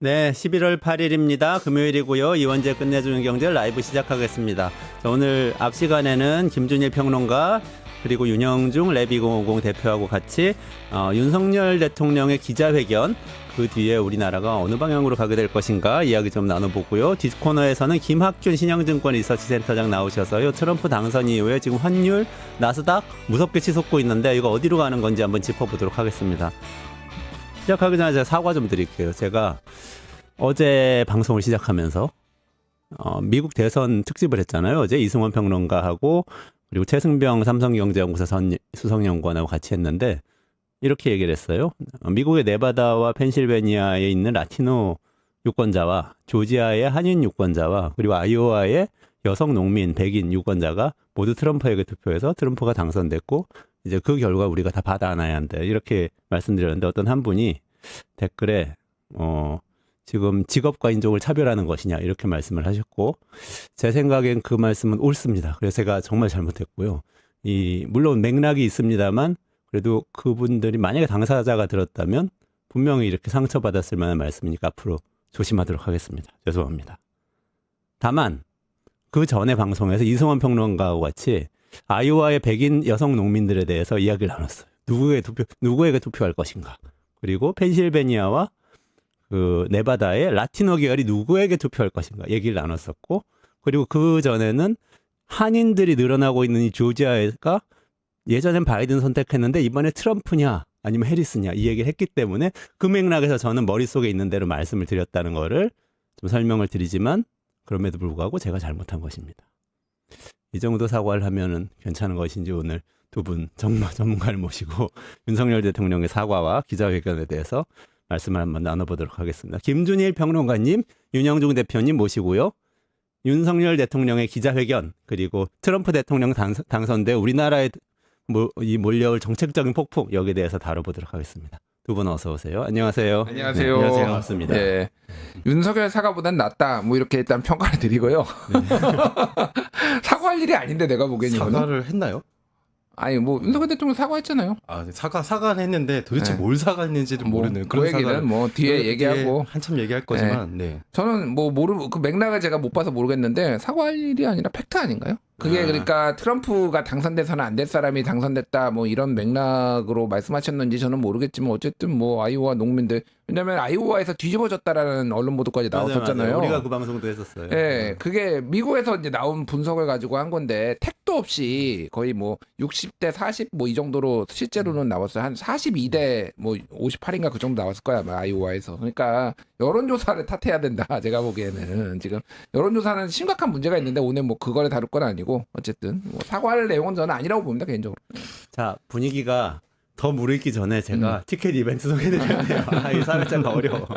네, 11월 8일입니다. 금요일이고요. 이원재 끝내주는 경제 라이브 시작하겠습니다. 자, 오늘 앞 시간에는 김준일 평론가 그리고 윤영중 레비공공 대표하고 같이 윤석열 대통령의 기자회견 그 뒤에 우리나라가 어느 방향으로 가게 될 것인가 이야기 좀 나눠보고요. 뒷코너에서는 김학균 신영증권 리서치센터장 나오셔서요. 트럼프 당선 이후에 지금 환율, 나스닥 무섭게 치솟고 있는데 이거 어디로 가는 건지 한번 짚어보도록 하겠습니다. 시작하기 전에 제가 사과 좀 드릴게요. 제가 어제 방송을 시작하면서 미국 대선 특집을 했잖아요. 어제 이승원 평론가하고 그리고 최승병 삼성경제연구소 수석연구원하고 같이 했는데 이렇게 얘기를 했어요. 미국의 네바다와 펜실베니아에 있는 라티노 유권자와 조지아의 한인 유권자와 그리고 아이오와의 여성 농민 백인 유권자가 모두 트럼프에게 투표해서 트럼프가 당선됐고 이제 그 결과 우리가 다 받아 안아야 한다. 이렇게 말씀드렸는데 어떤 한 분이 댓글에 지금 직업과 인종을 차별하는 것이냐 이렇게 말씀을 하셨고 제 생각엔 그 말씀은 옳습니다. 그래서 제가 정말 잘못했고요. 물론 맥락이 있습니다만 그래도 그분들이 만약에 당사자가 들었다면 분명히 이렇게 상처받았을 만한 말씀이니까 앞으로 조심하도록 하겠습니다. 죄송합니다. 다만 그 전에 방송에서 이승원 평론가와 같이 아이오와의 백인 여성 농민들에 대해서 이야기를 나눴어요. 누구에게 투표할 것인가. 그리고 펜실베니아와 그 네바다의 라티노 계열이 누구에게 투표할 것인가 얘기를 나눴었고 그리고 그 전에는 한인들이 늘어나고 있는 이 조지아가 예전엔 바이든 선택했는데 이번에 트럼프냐 아니면 해리스냐 이 얘기를 했기 때문에 그 맥락에서 저는 머릿속에 있는 대로 말씀을 드렸다는 거를 좀 설명을 드리지만 그럼에도 불구하고 제가 잘못한 것입니다. 이 정도 사과를 하면은 괜찮은 것인지 오늘 두 분 정말 전문가를 모시고 윤석열 대통령의 사과와 기자회견에 대해서 말씀을 한번 나눠보도록 하겠습니다. 김준일 평론가님, 윤영중 대표님 모시고요. 윤석열 대통령의 기자회견 그리고 트럼프 대통령 당선돼 우리나라에 몰려올 정책적인 폭풍 여기에 대해서 다뤄보도록 하겠습니다. 두 분 어서 오세요. 안녕하세요. 안녕하세요. 네, 안녕하세요. 반갑습니다. 네. 윤석열 사과보단 낫다. 뭐 이렇게 일단 평가를 드리고요. 네. 사과할 일이 아닌데 내가 보기엔 사과를 했나요? 아니 뭐 윤석열 대통령 사과했잖아요. 아, 사과는 했는데 도대체 뭘 사과했는지를 모르는 그런 얘기는 뭐 뒤에 얘기하고 한참 얘기할 거지만 네. 저는 뭐 그 맥락을 제가 못 봐서 모르겠는데 사과할 일이 아니라 팩트 아닌가요? 그게 그러니까 트럼프가 당선돼서는 안 될 사람이 당선됐다 뭐 이런 맥락으로 말씀하셨는지 저는 모르겠지만 어쨌든 뭐 아이오와 농민들 왜냐면 아이오와에서 뒤집어졌다라는 언론 보도까지 나왔었잖아요. 맞아요. 우리가 그 방송도 했었어요. 네, 그게 미국에서 이제 나온 분석을 가지고 한 건데 택도 없이 거의 뭐 60대 40 뭐 이 정도로 실제로는 나왔어요. 한 42대 뭐 58인가 그 정도 나왔을 거야, 아마 아이오와에서. 그러니까 여론조사를 탓해야 된다. 제가 보기에는 지금 여론조사는 심각한 문제가 있는데 오늘 뭐 그거를 다룰 건 아니고 어쨌든 뭐 사과할 내용은 저는 아니라고 봅니다 개인적으로. 자, 분위기가 더 무르익기 전에 제가 티켓 이벤트 소개해드려야 돼요. 이 사회자가 어려워.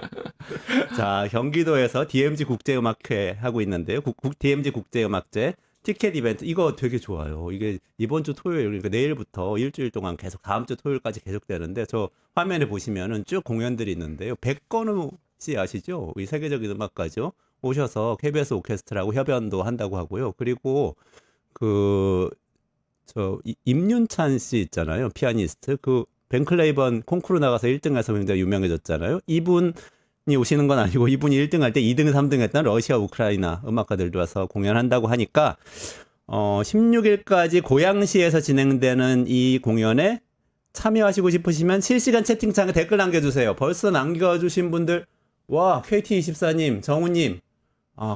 자, 경기도에서 DMZ 국제음악회 하고 있는데요. DMZ 국제음악제 티켓 이벤트 이거 되게 좋아요. 이게 이번 주 토요일 그러니까 내일부터 일주일 동안 계속 다음 주 토요일까지 계속되는데 저 화면에 보시면은 쭉 공연들이 있는데요. 백건우 씨 아시죠? 이 세계적인 음악가죠. 오셔서 KBS 오케스트라하고 협연도 한다고 하고요. 그리고 임윤찬 씨 있잖아요. 피아니스트. 그 벤클레이번 콩쿠르 나가서 1등해서 굉장히 유명해졌잖아요. 이분이 오시는 건 아니고 이분이 1등할 때 2등, 3등 했던 러시아, 우크라이나 음악가들도 와서 공연한다고 하니까 16일까지 고양시에서 진행되는 이 공연에 참여하시고 싶으시면 실시간 채팅창에 댓글 남겨주세요. 벌써 남겨주신 분들 와 KT24님, 정우님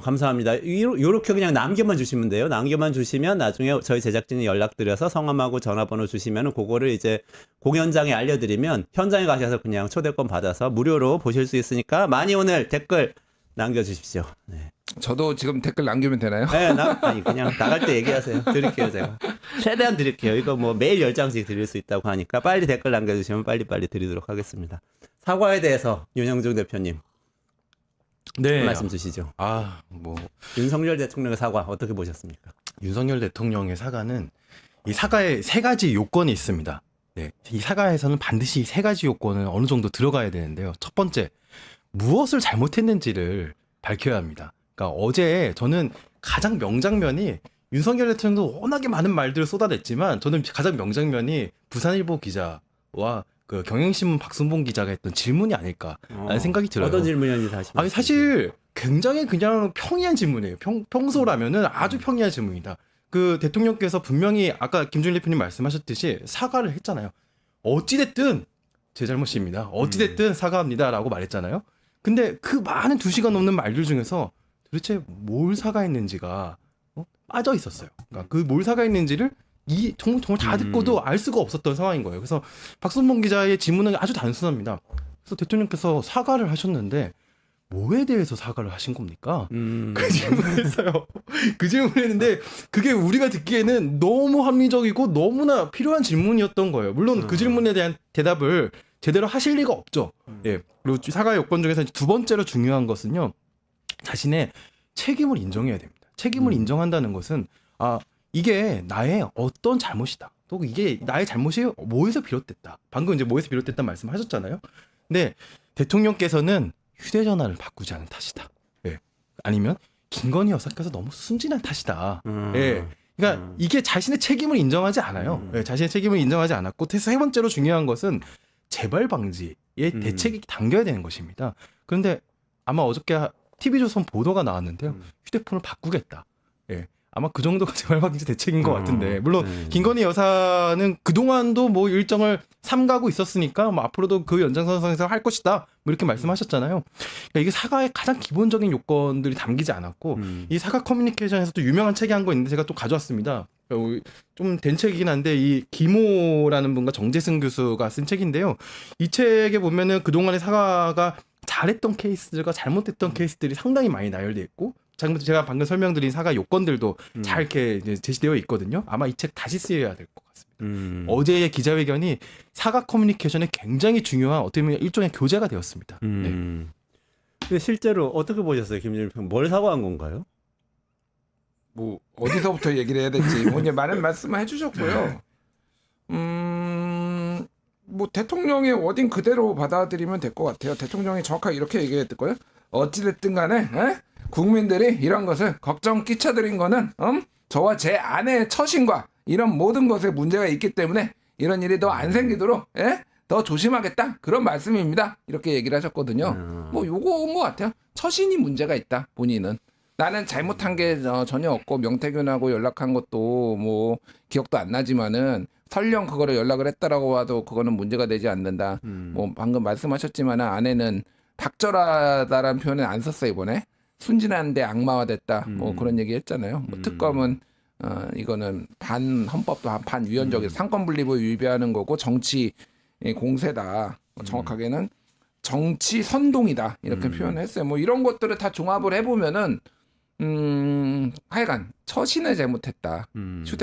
감사합니다. 요렇게 그냥 남겨만 주시면 돼요. 남겨만 주시면 나중에 저희 제작진이 연락드려서 성함하고 전화번호 주시면 그거를 이제 공연장에 알려드리면 현장에 가셔서 그냥 초대권 받아서 무료로 보실 수 있으니까 많이 오늘 댓글 남겨주십시오. 네. 저도 지금 댓글 남기면 되나요? 네, 아니 그냥 나갈 때 얘기하세요. 드릴게요 제가. 최대한 드릴게요. 이거 뭐 매일 10장씩 드릴 수 있다고 하니까 빨리 댓글 남겨주시면 빨리빨리 드리도록 하겠습니다. 사과에 대해서 윤영중 대표님. 네. 말씀 주시죠. 뭐 윤석열 대통령의 사과 어떻게 보셨습니까? 윤석열 대통령의 사과는 이 사과에 세 가지 요건이 있습니다. 네. 이 사과에서는 반드시 세 가지 요건은 어느 정도 들어가야 되는데요. 첫 번째, 무엇을 잘못했는지를 밝혀야 합니다. 그러니까 어제 저는 가장 명장면이 윤석열 대통령도 워낙에 많은 말들을 쏟아냈지만 저는 가장 명장면이 부산일보 기자와 그 경향신문 박순봉 기자가 했던 질문이 아닐까라는 생각이 들어요. 어떤 질문이었는지 다시. 아니 사실 굉장히 그냥 평이한 질문이에요. 평소라면은 아주 평이한 질문이다. 그 대통령께서 분명히 아까 김준일 대표님 말씀하셨듯이 사과를 했잖아요. 어찌됐든 제 잘못입니다. 어찌됐든 사과합니다라고 말했잖아요. 근데 그 많은 2시간 넘는 말들 중에서 도대체 뭘 사과했는지가 빠져 있었어요. 그러니까 그 뭘 사과했는지를 정말 다 듣고도 알 수가 없었던 상황인 거예요. 그래서 박순봉 기자의 질문은 아주 단순합니다. 그래서 대통령께서 사과를 하셨는데 뭐에 대해서 사과를 하신 겁니까? 그 질문을 했어요. 그 질문을 했는데 그게 우리가 듣기에는 너무 합리적이고 너무나 필요한 질문이었던 거예요. 물론 그 질문에 대한 대답을 제대로 하실 리가 없죠. 예. 그리고 사과의 요건 중에서 두 번째로 중요한 것은요. 자신의 책임을 인정해야 됩니다. 책임을 인정한다는 것은 이게 나의 어떤 잘못이다. 또 이게 나의 잘못이 뭐에서 비롯됐다. 방금 이제 뭐에서 비롯됐다는 말씀하셨잖아요. 근데 대통령께서는 휴대전화를 바꾸지 않은 탓이다. 예. 아니면 김건희 여사께서 너무 순진한 탓이다. 예. 그러니까 이게 자신의 책임을 인정하지 않아요. 예. 자신의 책임을 인정하지 않았고 세 번째로 중요한 것은 재발 방지에 대책이 당겨야 되는 것입니다. 그런데 아마 어저께 TV조선 보도가 나왔는데요. 휴대폰을 바꾸겠다. 예. 아마 그 정도가 재발 방지 대책인 것 같은데 물론 김건희 여사는 그동안도 뭐 일정을 삼가고 있었으니까 뭐 앞으로도 그 연장선상에서 할 것이다 뭐 이렇게 말씀하셨잖아요. 그러니까 이게 사과의 가장 기본적인 요건들이 담기지 않았고 이 사과 커뮤니케이션에서도 유명한 책이 한 거 있는데 제가 또 가져왔습니다. 좀 된 책이긴 한데 이 기모라는 분과 정재승 교수가 쓴 책인데요. 이 책에 보면은 그동안의 사과가 잘했던 케이스들과 잘못했던 케이스들이 상당히 많이 나열되어 있고 제가 방금 설명드린 사과 요건들도 잘 이렇게 이제 제시되어 있거든요. 아마 이 책 다시 쓰여야 될 것 같습니다. 어제의 기자회견이 사과 커뮤니케이션에 굉장히 중요한 어떻게 보면 일종의 교재가 되었습니다. 네. 근데 실제로 어떻게 보셨어요, 김준일 평? 뭘 사과한 건가요? 뭐 어디서부터 얘기를 해야 될지 뭐 이제 많은 말씀을 해주셨고요. 뭐 대통령의 워딩 그대로 받아들이면 될 것 같아요. 대통령이 정확하게 이렇게 얘기했을 거예요. 어찌됐든 간에 국민들이 이런 것을 걱정 끼쳐드린 거는 저와 제 아내의 처신과 이런 모든 것에 문제가 있기 때문에 이런 일이 더 안 생기도록 더 조심하겠다 그런 말씀입니다. 이렇게 얘기를 하셨거든요. 뭐 요거인 것 같아요. 처신이 문제가 있다. 본인은 나는 잘못한 게 전혀 없고 명태균하고 연락한 것도 뭐 기억도 안 나지만은 설령 그거를 연락을 했다라고 해도 그거는 문제가 되지 않는다. 뭐 방금 말씀하셨지만 아내는 박절하다라는 표현은 안 썼어요 이번에. 순진한데 악마화됐다. 뭐 그런 얘기 했잖아요. 뭐 특검은 이거는 반 헌법도 반 위헌적인 상권 분립을 위배하는 거고 정치 공세다. 정확하게는 정치 선동이다. 이렇게 표현을 했어요. 뭐 이런 것들을 다 종합을 해보면은 하여간 처신을 잘못했다.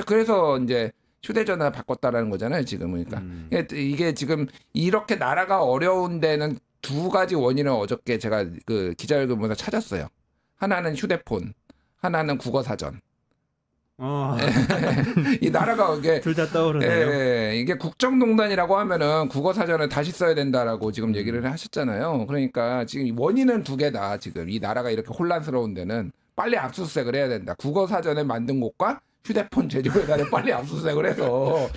그래서 이제 휴대전화 바꿨다라는 거잖아요. 지금 그러니까 이게 지금 이렇게 나라가 어려운 데는 두 가지 원인을 어저께 제가 그 기자회견 보면서 찾았어요. 하나는 휴대폰, 하나는 국어사전. 이 나라가 이게 둘 다 떠오르네요. 이게 국정농단이라고 하면은 국어사전을 다시 써야 된다라고 지금 얘기를 하셨잖아요. 그러니까 지금 원인은 두 개다. 지금 이 나라가 이렇게 혼란스러운 데는 빨리 압수수색을 해야 된다. 국어사전을 만든 곳과 휴대폰 제조회사를 빨리 압수수색을 해서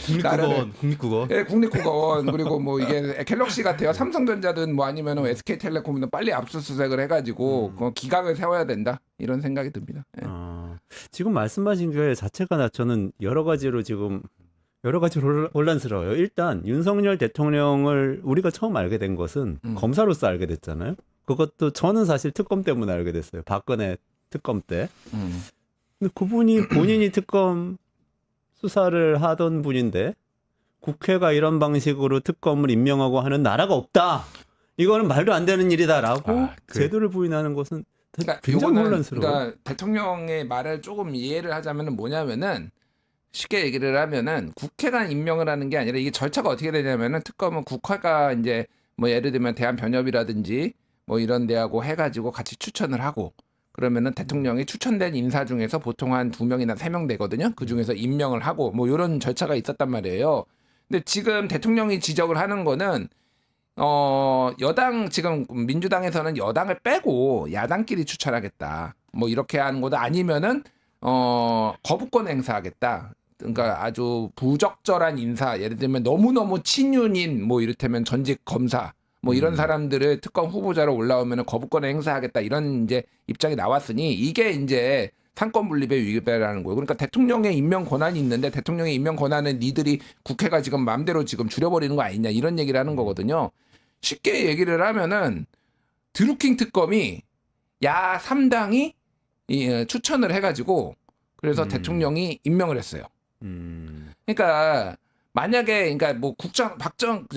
국립국어원. 예, 국립국어원 그리고 뭐 이게 갤럭시 같아요. 삼성전자든 뭐 아니면 SK텔레콤이든 빨리 압수수색을 해가지고 기각을 세워야 된다 이런 생각이 듭니다. 예. 지금 말씀하신 게 자체가 저는 여러 가지로 혼란스러워요. 일단 윤석열 대통령을 우리가 처음 알게 된 것은 검사로서 알게 됐잖아요. 그것도 저는 사실 특검 때문에 알게 됐어요. 박근혜 특검 때. 근데 그분이 본인이 특검 수사를 하던 분인데 국회가 이런 방식으로 특검을 임명하고 하는 나라가 없다. 이거는 말도 안 되는 일이다라고 제도를 부인하는 것은 굉장히 혼란스러워요. 그러니까 대통령의 말을 조금 이해를 하자면은 뭐냐면은 쉽게 얘기를 하면은 국회가 임명을 하는 게 아니라 이게 절차가 어떻게 되냐면은 특검은 국회가 이제 뭐 예를 들면 대한변협이라든지 뭐 이런 데하고 해가지고 같이 추천을 하고 그러면은 대통령이 추천된 인사 중에서 보통 한 2명이나 3명 되거든요. 그 중에서 임명을 하고 뭐 이런 절차가 있었단 말이에요. 근데 지금 대통령이 지적을 하는 거는 여당 지금 민주당에서는 여당을 빼고 야당끼리 추천하겠다. 뭐 이렇게 하는 거다 아니면은 거부권 행사하겠다. 그러니까 아주 부적절한 인사, 예를 들면 너무너무 친윤인 뭐 이를테면 전직 검사 뭐 이런 사람들을 특검 후보자로 올라오면 거부권을 행사하겠다 이런 이제 입장이 나왔으니 이게 이제 상권 분립의 위배라는 거예요. 그러니까 대통령의 임명 권한이 있는데 대통령의 임명 권한은 니들이 국회가 지금 마음대로 지금 줄여버리는 거 아니냐 이런 얘기를 하는 거거든요. 쉽게 얘기를 하면은 드루킹 특검이 야 3당이 추천을 해가지고 그래서 대통령이 임명을 했어요. 그러니까 만약에 그러니까 뭐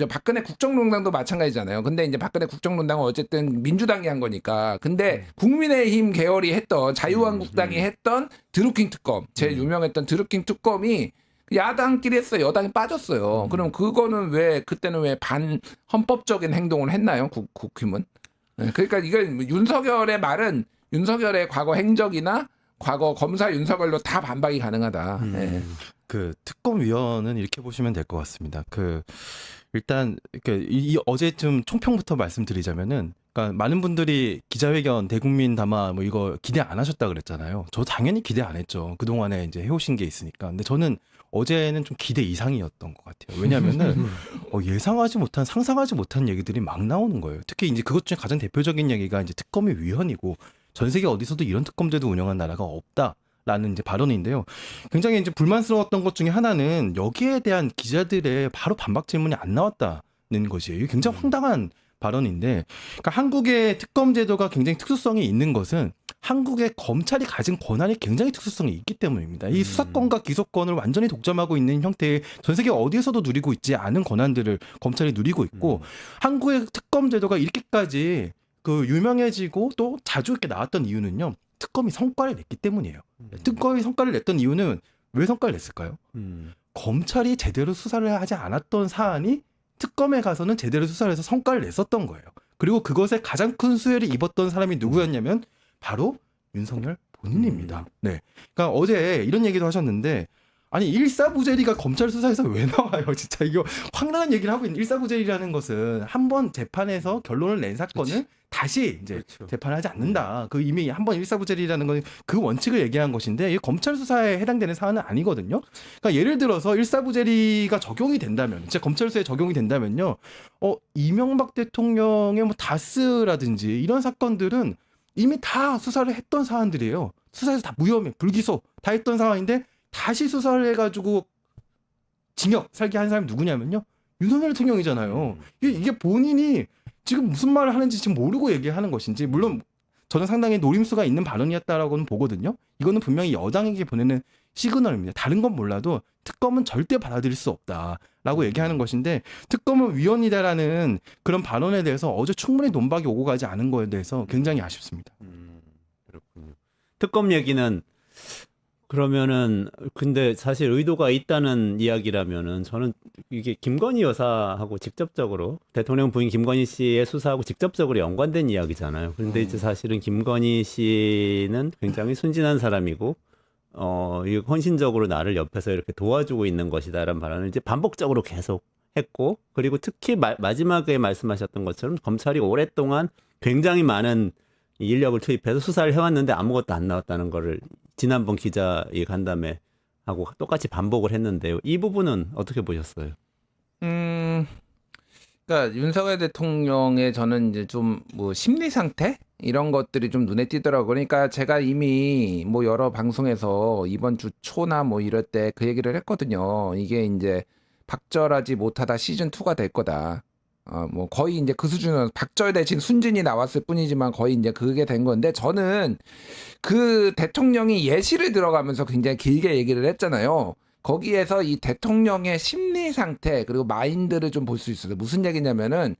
박근혜 국정농단도 마찬가지잖아요. 근데 이제 박근혜 국정농단은 어쨌든 민주당이 한 거니까. 근데 국민의힘 계열이 했던 자유한국당이 했던 드루킹 특검, 제일 유명했던 드루킹 특검이 야당끼리 했어요. 여당이 빠졌어요. 그럼 그거는 왜 그때는 왜 반헌법적인 행동을 했나요? 국힘은? 네, 그러니까 이거 윤석열의 말은 윤석열의 과거 행적이나 과거 검사 윤석열로 다 반박이 가능하다. 네. 그 특검위원은 이렇게 보시면 될 것 같습니다. 일단 어제쯤 총평부터 말씀드리자면은, 그러니까 많은 분들이 기자회견 대국민 담화 뭐 이거 기대 안 하셨다 그랬잖아요. 저 당연히 기대 안 했죠. 그 동안에 이제 해오신 게 있으니까. 근데 저는 어제는 좀 기대 이상이었던 것 같아요. 왜냐하면은 예상하지 못한, 상상하지 못한 얘기들이 막 나오는 거예요. 특히 이제 그것 중에 가장 대표적인 얘기가 이제 특검의 위헌이고 전 세계 어디서도 이런 특검제도 운영한 나라가 없다. 라는 이제 발언인데요. 굉장히 이제 불만스러웠던 것 중에 하나는 여기에 대한 기자들의 바로 반박 질문이 안 나왔다는 것이에요. 굉장히 황당한 발언인데, 그러니까 한국의 특검 제도가 굉장히 특수성이 있는 것은 한국의 검찰이 가진 권한이 굉장히 특수성이 있기 때문입니다. 이 수사권과 기소권을 완전히 독점하고 있는 형태의 전 세계 어디에서도 누리고 있지 않은 권한들을 검찰이 누리고 있고, 한국의 특검 제도가 이렇게까지 유명해지고 또 자주 이렇게 나왔던 이유는요. 특검이 성과를 냈기 때문이에요. 특검이 성과를 냈던 이유는 왜 성과를 냈을까요? 검찰이 제대로 수사를 하지 않았던 사안이 특검에 가서는 제대로 수사를 해서 성과를 냈었던 거예요. 그리고 그것에 가장 큰 수혜를 입었던 사람이 누구였냐면 바로 윤석열 본인입니다. 네. 그러니까 어제 이런 얘기도 하셨는데, 아니 일사부재리가 검찰 수사에서 왜 나와요? 진짜 이거 황당한 얘기를 하고 있는. 일사부재리라는 것은 한 번 재판에서 결론을 낸 사건을 그치. 다시 이제 그렇죠. 재판하지 않는다. 그 이미 한 번 일사부재리라는 건 그 원칙을 얘기한 것인데, 이 검찰 수사에 해당되는 사안은 아니거든요. 그러니까 예를 들어서 일사부재리가 적용이 된다면, 진짜 검찰 수사에 적용이 된다면요, 이명박 대통령의 뭐 다스라든지 이런 사건들은 이미 다 수사를 했던 사안들이에요. 수사에서 다 무혐의, 불기소 다 했던 상황인데. 다시 수사를 해가지고 징역 살게 한 사람이 누구냐면요, 윤석열 대통령이잖아요. 이게 본인이 지금 무슨 말을 하는지 지금 모르고 얘기하는 것인지, 물론 저는 상당히 노림수가 있는 발언이었다라고는 보거든요. 이거는 분명히 여당에게 보내는 시그널입니다. 다른 건 몰라도 특검은 절대 받아들일 수 없다라고 얘기하는 것인데, 특검은 위헌이다라는 그런 발언에 대해서 어제 충분히 논박이 오고 가지 않은 거에 대해서 굉장히 아쉽습니다. 그렇군요. 특검 얘기는 그러면은 근데 사실 의도가 있다는 이야기라면은 저는 이게 김건희 여사하고 직접적으로, 대통령 부인 김건희 씨의 수사하고 직접적으로 연관된 이야기잖아요. 그런데 이제 사실은 김건희 씨는 굉장히 순진한 사람이고 이 헌신적으로 나를 옆에서 이렇게 도와주고 있는 것이다라는 발언을 이제 반복적으로 계속 했고, 그리고 특히 마지막에 말씀하셨던 것처럼 검찰이 오랫동안 굉장히 많은 인력을 투입해서 수사를 해왔는데 아무것도 안 나왔다는 거를 지난번 기자회 간담회 하고 똑같이 반복을 했는데요. 이 부분은 어떻게 보셨어요? 그러니까 윤석열 대통령의 저는 이제 좀 뭐 심리 상태 이런 것들이 좀 눈에 띄더라고요. 그러니까 제가 이미 뭐 여러 방송에서 이번 주 초나 뭐 이럴 때 그 얘기를 했거든요. 이게 이제 박절하지 못하다 시즌 2가 될 거다. 뭐 거의 이제 그 수준은 박절 대신 순진이 나왔을 뿐이지만 거의 이제 그게 된 건데, 저는 그 대통령이 예시를 들어가면서 굉장히 길게 얘기를 했잖아요. 거기에서 이 대통령의 심리 상태 그리고 마인드를 좀 볼 수 있어요. 무슨 얘기냐면은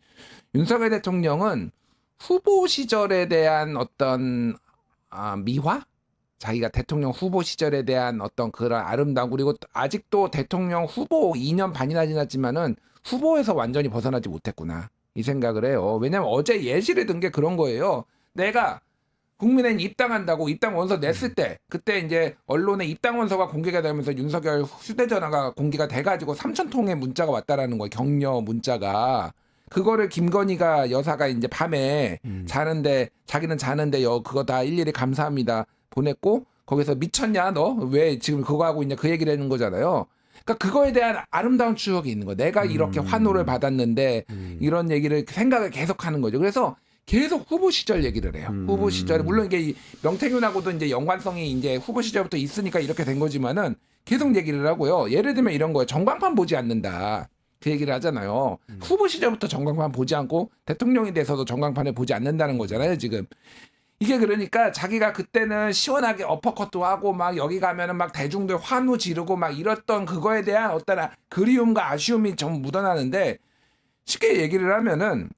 윤석열 대통령은 후보 시절에 대한 어떤 미화? 자기가 대통령 후보 시절에 대한 어떤 그런 아름다움, 그리고 아직도 대통령 후보 2년 반이나 지났지만은 후보에서 완전히 벗어나지 못했구나 이 생각을 해요. 왜냐면 어제 예시를 든 게 그런 거예요. 내가 국민의힘 입당한다고 입당 원서 냈을 때, 그때 이제 언론에 입당 원서가 공개가 되면서 윤석열 휴대전화가 공개가 돼가지고 3,000통의 문자가 왔다라는 거예요. 격려 문자가. 그거를 김건희가 여사가 이제 밤에 자는데, 자기는 자는데 그거 다 일일이 감사합니다 보냈고, 거기서 미쳤냐 너 왜 지금 그거 하고 있냐 그 얘기를 하는 거잖아요. 그러니까 그거에 대한 아름다운 추억이 있는 거. 내가 이렇게 환호를 받았는데 이런 얘기를 생각을 계속 하는 거죠. 그래서 계속 후보 시절 얘기를 해요. 후보 시절 물론 이게 이 명태균하고도 이제 연관성이 이제 후보 시절부터 있으니까 이렇게 된 거지만은 계속 얘기를 하고요. 예를 들면 이런 거예요. 전광판 보지 않는다. 그 얘기를 하잖아요. 후보 시절부터 전광판 보지 않고 대통령이 돼서도 전광판을 보지 않는다는 거잖아요. 지금. 이게 그러니까 자기가 그때는 시원하게 어퍼컷도 하고 막 여기 가면은 막 대중들 환호 지르고 막 이랬던 그거에 대한 어떤 그리움과 아쉬움이 좀 묻어나는데 쉽게 얘기를 하면은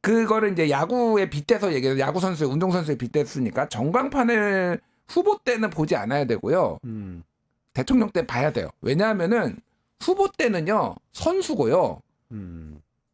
그거를 이제 야구에 빗대서 얘기해서 야구 선수, 운동 선수에 빗댔으니까 전광판을 후보 때는 보지 않아야 되고요. 대통령 때 봐야 돼요. 왜냐하면은 후보 때는요 선수고요.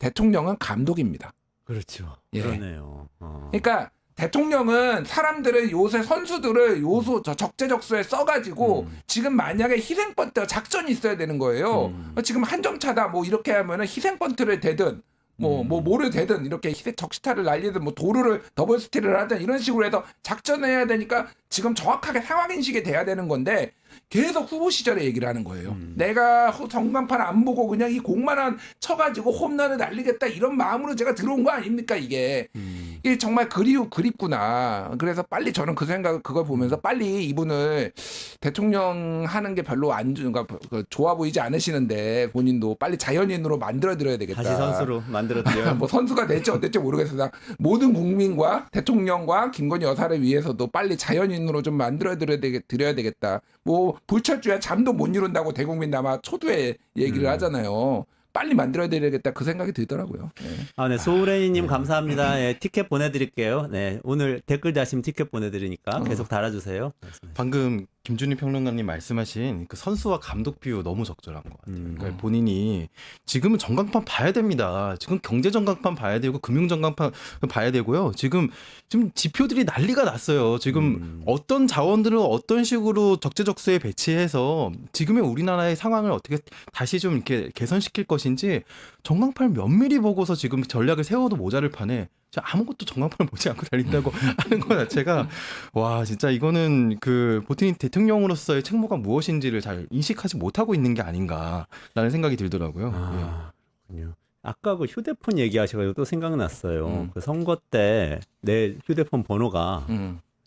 대통령은 감독입니다. 그렇죠. 예. 그러네요. 그러니까 대통령은 사람들을 요새 선수들을 요소 적재적소에 써가지고 지금 만약에 희생번트 작전이 있어야 되는 거예요. 지금 한 점 차다 뭐 이렇게 하면은 희생번트를 대든 뭐를 대든 이렇게 적시타를 날리든 뭐 도루를 더블 스틸을 하든 이런 식으로 해서 작전해야 되니까 지금 정확하게 상황 인식이 돼야 되는 건데 계속 후보 시절에 얘기를 하는 거예요. 내가 전광판 안 보고 그냥 이 공만 쳐가지고 홈런을 날리겠다 이런 마음으로 제가 들어온 거 아닙니까 이게. 이게 정말 그립구나. 그래서 빨리 저는 그 생각을 그걸 보면서 빨리 이분을 대통령 하는 게 별로 그러니까 좋아 보이지 않으시는데 본인도 빨리 자연인으로 만들어드려야 되겠다. 다시 선수로 만들어드려요. 뭐 선수가 될지 어떨지 모르겠으나 모든 국민과 대통령과 김건희 여사를 위해서도 빨리 자연인으로 좀 만들어드려야 되겠다. 뭐 불철주야 잠도 못 이룬다고 대국민 남아 초두에 얘기를 하잖아요. 빨리 만들어야 되겠다 그 생각이 들더라고요. 네. 네, 소우레이님 감사합니다. 예, 티켓 보내드릴게요. 네, 오늘 댓글 다시면 티켓 보내드리니까 계속 달아주세요. 방금 김준일 평론가님 말씀하신 그 선수와 감독 비유 너무 적절한 것 같아요. 그러니까 본인이 지금은 전광판 봐야 됩니다. 지금 경제 전광판 봐야 되고 금융 전광판 봐야 되고요. 지금 지표들이 난리가 났어요. 지금 어떤 자원들을 어떤 식으로 적재적소에 배치해서 지금의 우리나라의 상황을 어떻게 다시 좀 이렇게 개선시킬 것인지 전광판을 면밀히 보고서 지금 전략을 세워도 모자를 판에 아무것도 전광판을 보지 않고 달린다고 하는 것 자체가 와 진짜 이거는 그 보통 대통령으로서의 책무가 무엇인지를 잘 인식하지 못하고 있는 게 아닌가라는 생각이 들더라고요. 그렇군요. 아까 그 휴대폰 얘기하셔가지고 또 생각났어요. 그 선거 때 내 휴대폰 번호가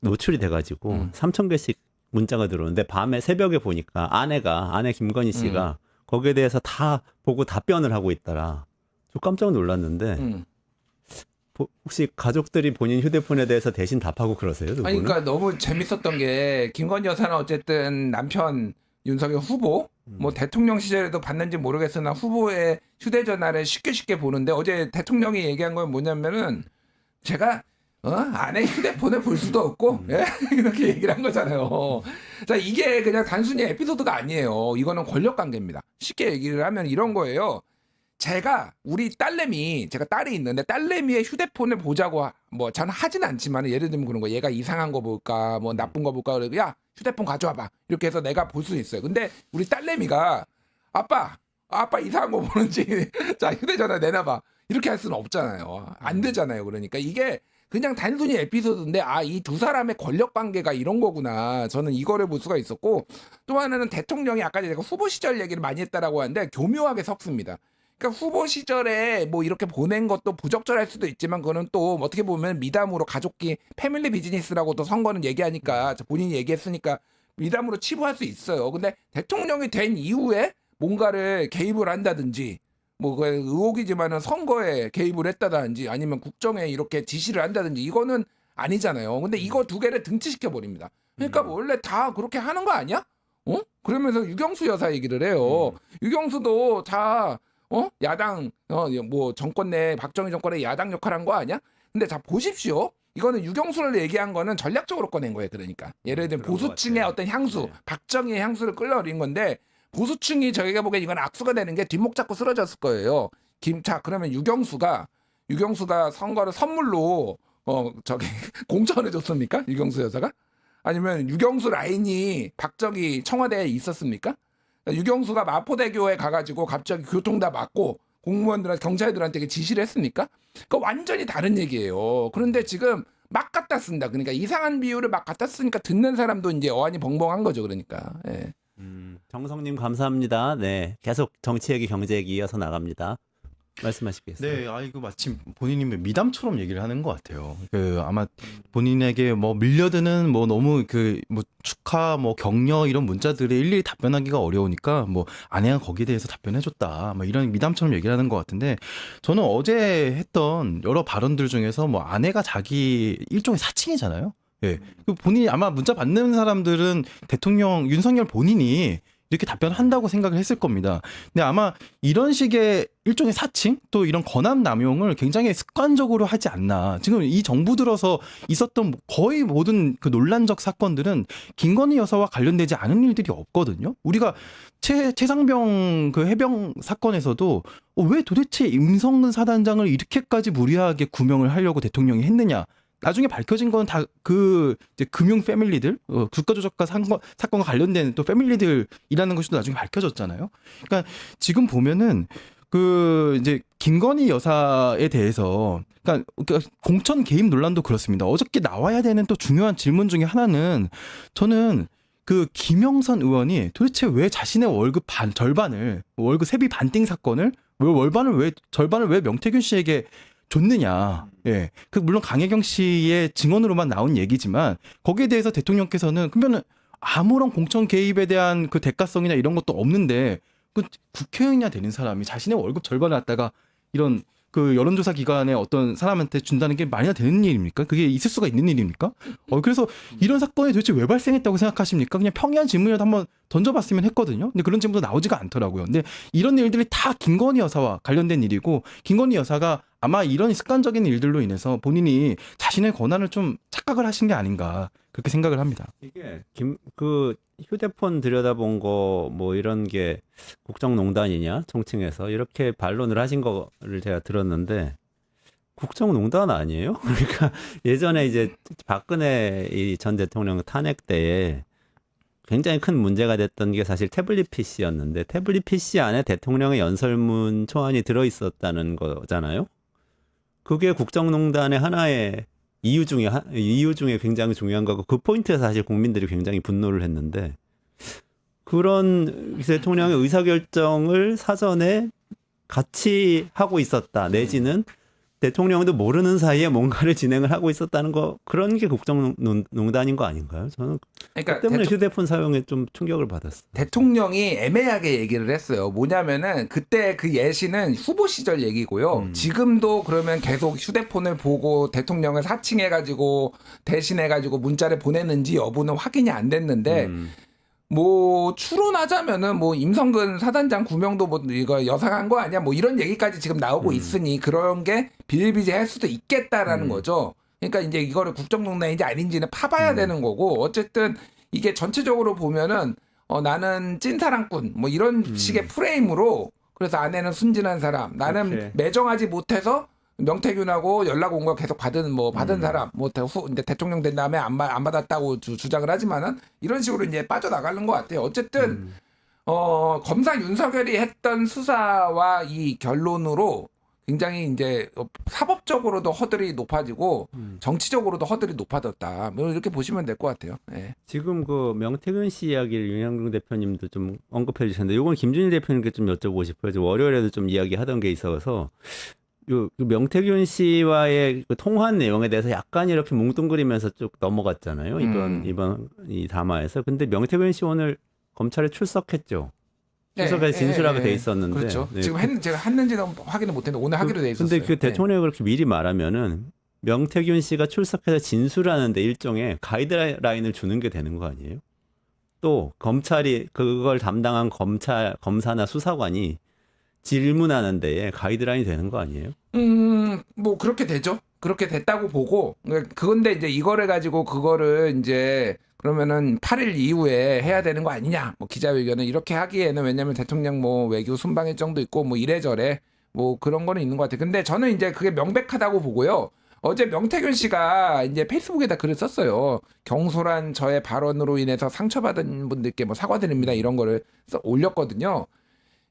노출이 돼가지고 3,000개씩 문자가 들어오는데 밤에 새벽에 보니까 아내 김건희 씨가 거기에 대해서 다 보고 답변을 하고 있더라. 저 깜짝 놀랐는데 혹시 가족들이 본인 휴대폰에 대해서 대신 답하고 그러세요? 두 아니 분은? 그러니까 너무 재밌었던 게 김건희 여사는 어쨌든 남편 윤석열 후보 뭐 대통령 시절에도 봤는지 모르겠으나 후보의 휴대전화를 쉽게 보는데 어제 대통령이 얘기한 건 뭐냐면은 제가 아내 휴대폰을 볼 수도 없고 예? 이렇게 얘기를 한 거잖아요. 자 이게 그냥 단순히 에피소드가 아니에요. 이거는 권력 관계입니다. 쉽게 얘기를 하면 이런 거예요. 제가 제가 딸이 있는데 딸내미의 휴대폰을 보자고 뭐 저는 하진 않지만 예를 들면 그런 거 얘가 이상한 거 볼까 뭐 나쁜 거 볼까 그래도 야 휴대폰 가져와봐 이렇게 해서 내가 볼 수 있어요. 근데 우리 딸내미가 아빠 이상한 거 보는지 자 휴대전화 내놔봐 이렇게 할 수는 없잖아요. 안 되잖아요. 그러니까 이게 그냥 단순히 에피소드인데 이 두 사람의 권력 관계가 이런 거구나. 저는 이거를 볼 수가 있었고 또 하나는 대통령이 아까 제가 후보 시절 얘기를 많이 했다라고 하는데 교묘하게 섞습니다. 그러니까 후보 시절에 뭐 이렇게 보낸 것도 부적절할 수도 있지만 그거는 또 어떻게 보면 미담으로 가족끼리 패밀리 비즈니스라고도 선거는 얘기하니까 본인이 얘기했으니까 미담으로 치부할 수 있어요. 근데 대통령이 된 이후에 뭔가를 개입을 한다든지 뭐 그 의혹이지만은 선거에 개입을 했다든지 아니면 국정에 이렇게 지시를 한다든지 이거는 아니잖아요. 근데 이거 두 개를 등치시켜 버립니다. 그러니까 원래 다 그렇게 하는 거 아니야? 그러면서 유경수 여사 얘기를 해요. 유경수도 다 야당 뭐 정권 내 박정희 정권의 야당 역할한 거 아니야? 근데 자 보십시오. 이거는 유경수를 얘기한 거는 전략적으로 꺼낸 거예요. 그러니까 예를 들면 보수층의 어떤 향수, 박정희의 향수를 끌어올린 건데 보수층이 저희가 보기엔 이건 악수가 되는 게 뒷목 잡고 쓰러졌을 거예요. 그러면 유경수가 선거를 선물로 공천해 줬습니까? 유경수 여사가? 아니면 유경수 라인이 박정희 청와대에 있었습니까? 유경수가 마포대교에 가가지고 갑자기 교통 다 막고 공무원들한테 경찰들한테 지시를 했습니까? 그러니까 완전히 다른 얘기예요. 그런데 지금 막 갖다 쓴다. 그러니까 이상한 비유를 막 갖다 쓰니까 듣는 사람도 이제 어안이 벙벙한 거죠. 그러니까. 예. 정성님 감사합니다. 네, 계속 정치 얘기, 경제 얘기 이어서 나갑니다. 말씀하시겠어요? 네, 이거 마침 본인이 미담처럼 얘기를 하는 것 같아요. 아마 본인에게 뭐 밀려드는 뭐 너무 뭐 축하, 뭐 격려 이런 문자들에 일일이 답변하기가 어려우니까 뭐 아내가 거기에 대해서 답변해줬다, 뭐 이런 미담처럼 얘기를 하는 것 같은데, 저는 어제 했던 여러 발언들 중에서 뭐 아내가 자기 일종의 사칭이잖아요. 예, 본인이 아마 문자 받는 사람들은 대통령 윤석열 본인이 이렇게 답변한다고 생각을 했을 겁니다. 근데 아마 이런 식의 일종의 사칭 또 이런 권한 남용을 굉장히 습관적으로 하지 않나. 지금 이 정부 들어서 있었던 거의 모든 그 논란적 사건들은 김건희 여사와 관련되지 않은 일들이 없거든요. 우리가 최상병 그 해병 사건에서도 왜 도대체 임성근 사단장을 이렇게까지 무리하게 구명을 하려고 대통령이 했느냐. 나중에 밝혀진 건 다 이제 금융 패밀리들, 주가조작과 사건과 관련된 또 패밀리들이라는 것이 또 나중에 밝혀졌잖아요. 그러니까 지금 보면은 이제 김건희 여사에 대해서, 그러니까 공천 개입 논란도 그렇습니다. 어저께 나와야 되는 또 중요한 질문 중에 하나는, 저는 김영선 의원이 도대체 왜 자신의 월급 절반을, 월급 세비 반띵 사건을 절반을 왜 명태균 씨에게 줬느냐. 예. 물론 강혜경 씨의 증언으로만 나온 얘기지만, 거기에 대해서 대통령께서는 그러면은 아무런 공천 개입에 대한 대가성이나 이런 것도 없는데, 국회의원이나 되는 사람이 자신의 월급 절반을 갖다가 이런 여론조사 기관의 어떤 사람한테 준다는 게 말이나 되는 일입니까? 그게 있을 수가 있는 일입니까? 그래서 이런 사건이 도대체 왜 발생했다고 생각하십니까? 그냥 평이한 질문이라도 한번 던져봤으면 했거든요. 근데 그런 질문도 나오지가 않더라고요. 근데 이런 일들이 다 김건희 여사와 관련된 일이고, 김건희 여사가 아마 이런 습관적인 일들로 인해서 본인이 자신의 권한을 좀 착각을 하신 게 아닌가, 그렇게 생각을 합니다. 이게 휴대폰 들여다본 거 뭐 이런 게 국정농단이냐 총칭해서 이렇게 반론을 하신 거를 제가 들었는데, 국정농단 아니에요? 그러니까 예전에 이제 박근혜 전 대통령 탄핵 때에 굉장히 큰 문제가 됐던 게 사실 태블릿 PC였는데, 태블릿 PC 안에 대통령의 연설문 초안이 들어있었다는 거잖아요. 그게 국정농단의 하나의 이유 중에 굉장히 중요한 거고, 그 포인트에서 사실 국민들이 굉장히 분노를 했는데, 그런 대통령의 의사결정을 사전에 같이 하고 있었다, 내지는 대통령도 모르는 사이에 뭔가를 진행을 하고 있었다는 거, 그런 게 국정농단인 거 아닌가요? 저는 그러니까 그 때문에 휴대폰 사용에 좀 충격을 받았어요. 대통령이 애매하게 얘기를 했어요. 뭐냐면은 그때 그 예시는 후보 시절 얘기고요. 지금도 그러면 계속 휴대폰을 보고 대통령을 사칭해가지고 대신해가지고 문자를 보냈는지 여부는 확인이 안 됐는데, 뭐 추론하자면은 뭐 임성근 사단장 구명도 뭐 이거 여사가 한 거 아니야, 뭐 이런 얘기까지 지금 나오고 있으니 그런 게 비일비재할 수도 있겠다라는 거죠. 그러니까 이제 이거를 국정농단인지 아닌지는 파봐야 되는 거고, 어쨌든 이게 전체적으로 보면은 나는 찐사랑꾼 뭐 이런 식의 프레임으로, 그래서 아내는 순진한 사람, 나는 그렇지. 매정하지 못해서 명태균하고 연락 온 거 계속 받은 사람, 뭐 이제 대통령 된 다음에 안 받았다고 주장을 하지만은 이런 식으로 이제 빠져나가는 것 같아요. 어쨌든 검사 윤석열이 했던 수사와 이 결론으로 굉장히 이제 사법적으로도 허들이 높아지고 정치적으로도 허들이 높아졌다, 뭐 이렇게 보시면 될 것 같아요. 네. 지금 명태균 씨 이야기를 윤영중 대표님도 좀 언급해 주셨는데, 이건 김준일 대표님께 좀 여쭤보고 싶어요. 월요일에도 좀 이야기하던 게 있어서, 명태균 씨와의 통화한 내용에 대해서 약간 이렇게 뭉뚱그리면서 쭉 넘어갔잖아요. 이번 이 담화에서. 근데 명태균 씨 오늘 검찰에 출석했죠. 출석해서 진술하게 돼 있었는데. 그렇죠. 네. 지금 제가 했는지는 확인을 못했는데 오늘 하기로 돼 있었어요. 근데 대통령이 그렇게 미리 말하면은 명태균 씨가 출석해서 진술하는데 일종의 가이드라인을 주는 게 되는 거 아니에요? 또 검찰이 그걸 담당한 검사나 수사관이 질문하는 데에 가이드라인이 되는 거 아니에요? 뭐 그렇게 되죠. 그렇게 됐다고 보고, 그건데 이제 이거를 가지고 그거를 이제 그러면은 8일 이후에 해야 되는 거 아니냐, 뭐 기자회견을 이렇게 하기에는, 왜냐면 대통령 뭐 외교 순방 일정도 있고 뭐 이래저래 뭐 그런 거는 있는 것 같아요. 근데 저는 이제 그게 명백하다고 보고요. 어제 명태균 씨가 이제 페이스북에다 글을 썼어요. 경솔한 저의 발언으로 인해서 상처받은 분들께 뭐 사과드립니다, 이런 거를 올렸거든요.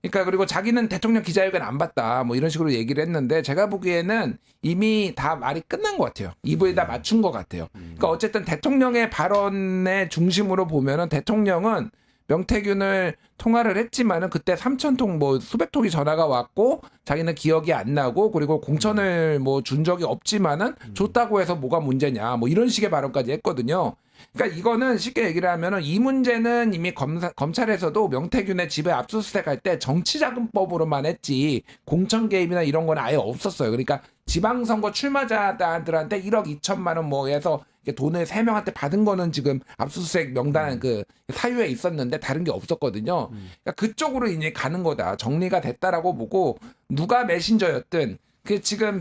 그러니까 그리고 자기는 대통령 기자회견 안 봤다 뭐 이런 식으로 얘기를 했는데 제가 보기에는 이미 다 말이 끝난 것 같아요. 입을 다 맞춘 것 같아요. 그러니까 어쨌든 대통령의 발언의 중심으로 보면은 대통령은 명태균을 통화를 했지만은 그때 3,000통 뭐 수백 통이 전화가 왔고 자기는 기억이 안 나고 그리고 공천을 뭐 준 적이 없지만은 줬다고 해서 뭐가 문제냐 뭐 이런 식의 발언까지 했거든요. 그러니까 이거는 쉽게 얘기를 하면은 이 문제는 이미 검찰에서도 명태균의 집에 압수수색할 때 정치자금법으로만 했지 공천 개입이나 이런 건 아예 없었어요. 그러니까 지방선거 출마자들한테 1억 2천만 원 뭐 해서 돈을 3명한테 받은 거는 지금 압수수색 명단 그 사유에 있었는데 다른 게 없었거든요. 그러니까 그쪽으로 이제 가는 거다. 정리가 됐다라고 보고 누가 메신저였든 그 지금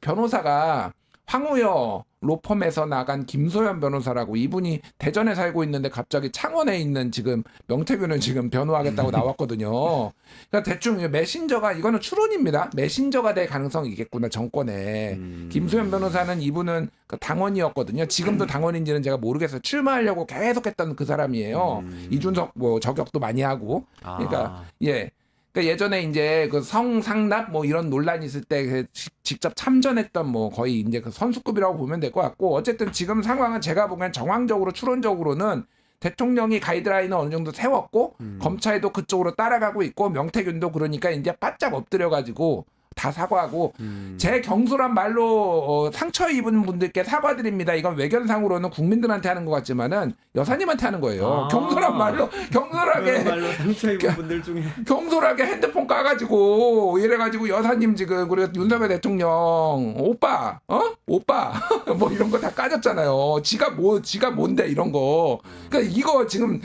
변호사가 황우여 로펌에서 나간 김소연 변호사라고 이분이 대전에 살고 있는데 갑자기 창원에 있는 지금 명태균을 지금 변호하겠다고 나왔거든요. 그러니까 대충 메신저가 이거는 추론입니다. 메신저가 될 가능성이 있겠구나 정권에. 김소연 변호사는 이분은 그 당원이었거든요. 지금도 당원인지는 제가 모르겠어요. 출마하려고 계속했던 그 사람이에요. 이준석 뭐 저격도 많이 하고. 그러니까 예. 그러니까 예전에 이제 그 성상납 뭐 이런 논란이 있을 때 직접 참전했던 뭐 거의 이제 그 선수급이라고 보면 될 것 같고 어쨌든 지금 상황은 제가 보기엔 정황적으로 추론적으로는 대통령이 가이드라인을 어느 정도 세웠고 검찰도 그쪽으로 따라가고 있고 명태균도 그러니까 이제 바짝 엎드려가지고 다 사과하고 제 경솔한 말로 상처 입은 분들께 사과드립니다. 이건 외견상으로는 국민들한테 하는 것 같지만은 여사님한테 하는 거예요. 경솔한 말로 경솔하게 말로 상처 입은 분들 중에 경솔하게 핸드폰 까가지고 이래가지고 여사님 지금 그리고 윤석열 대통령 오빠 오빠 뭐 이런 거 다 까졌잖아요. 지가 뭔데 이런 거. 그러니까 이거 지금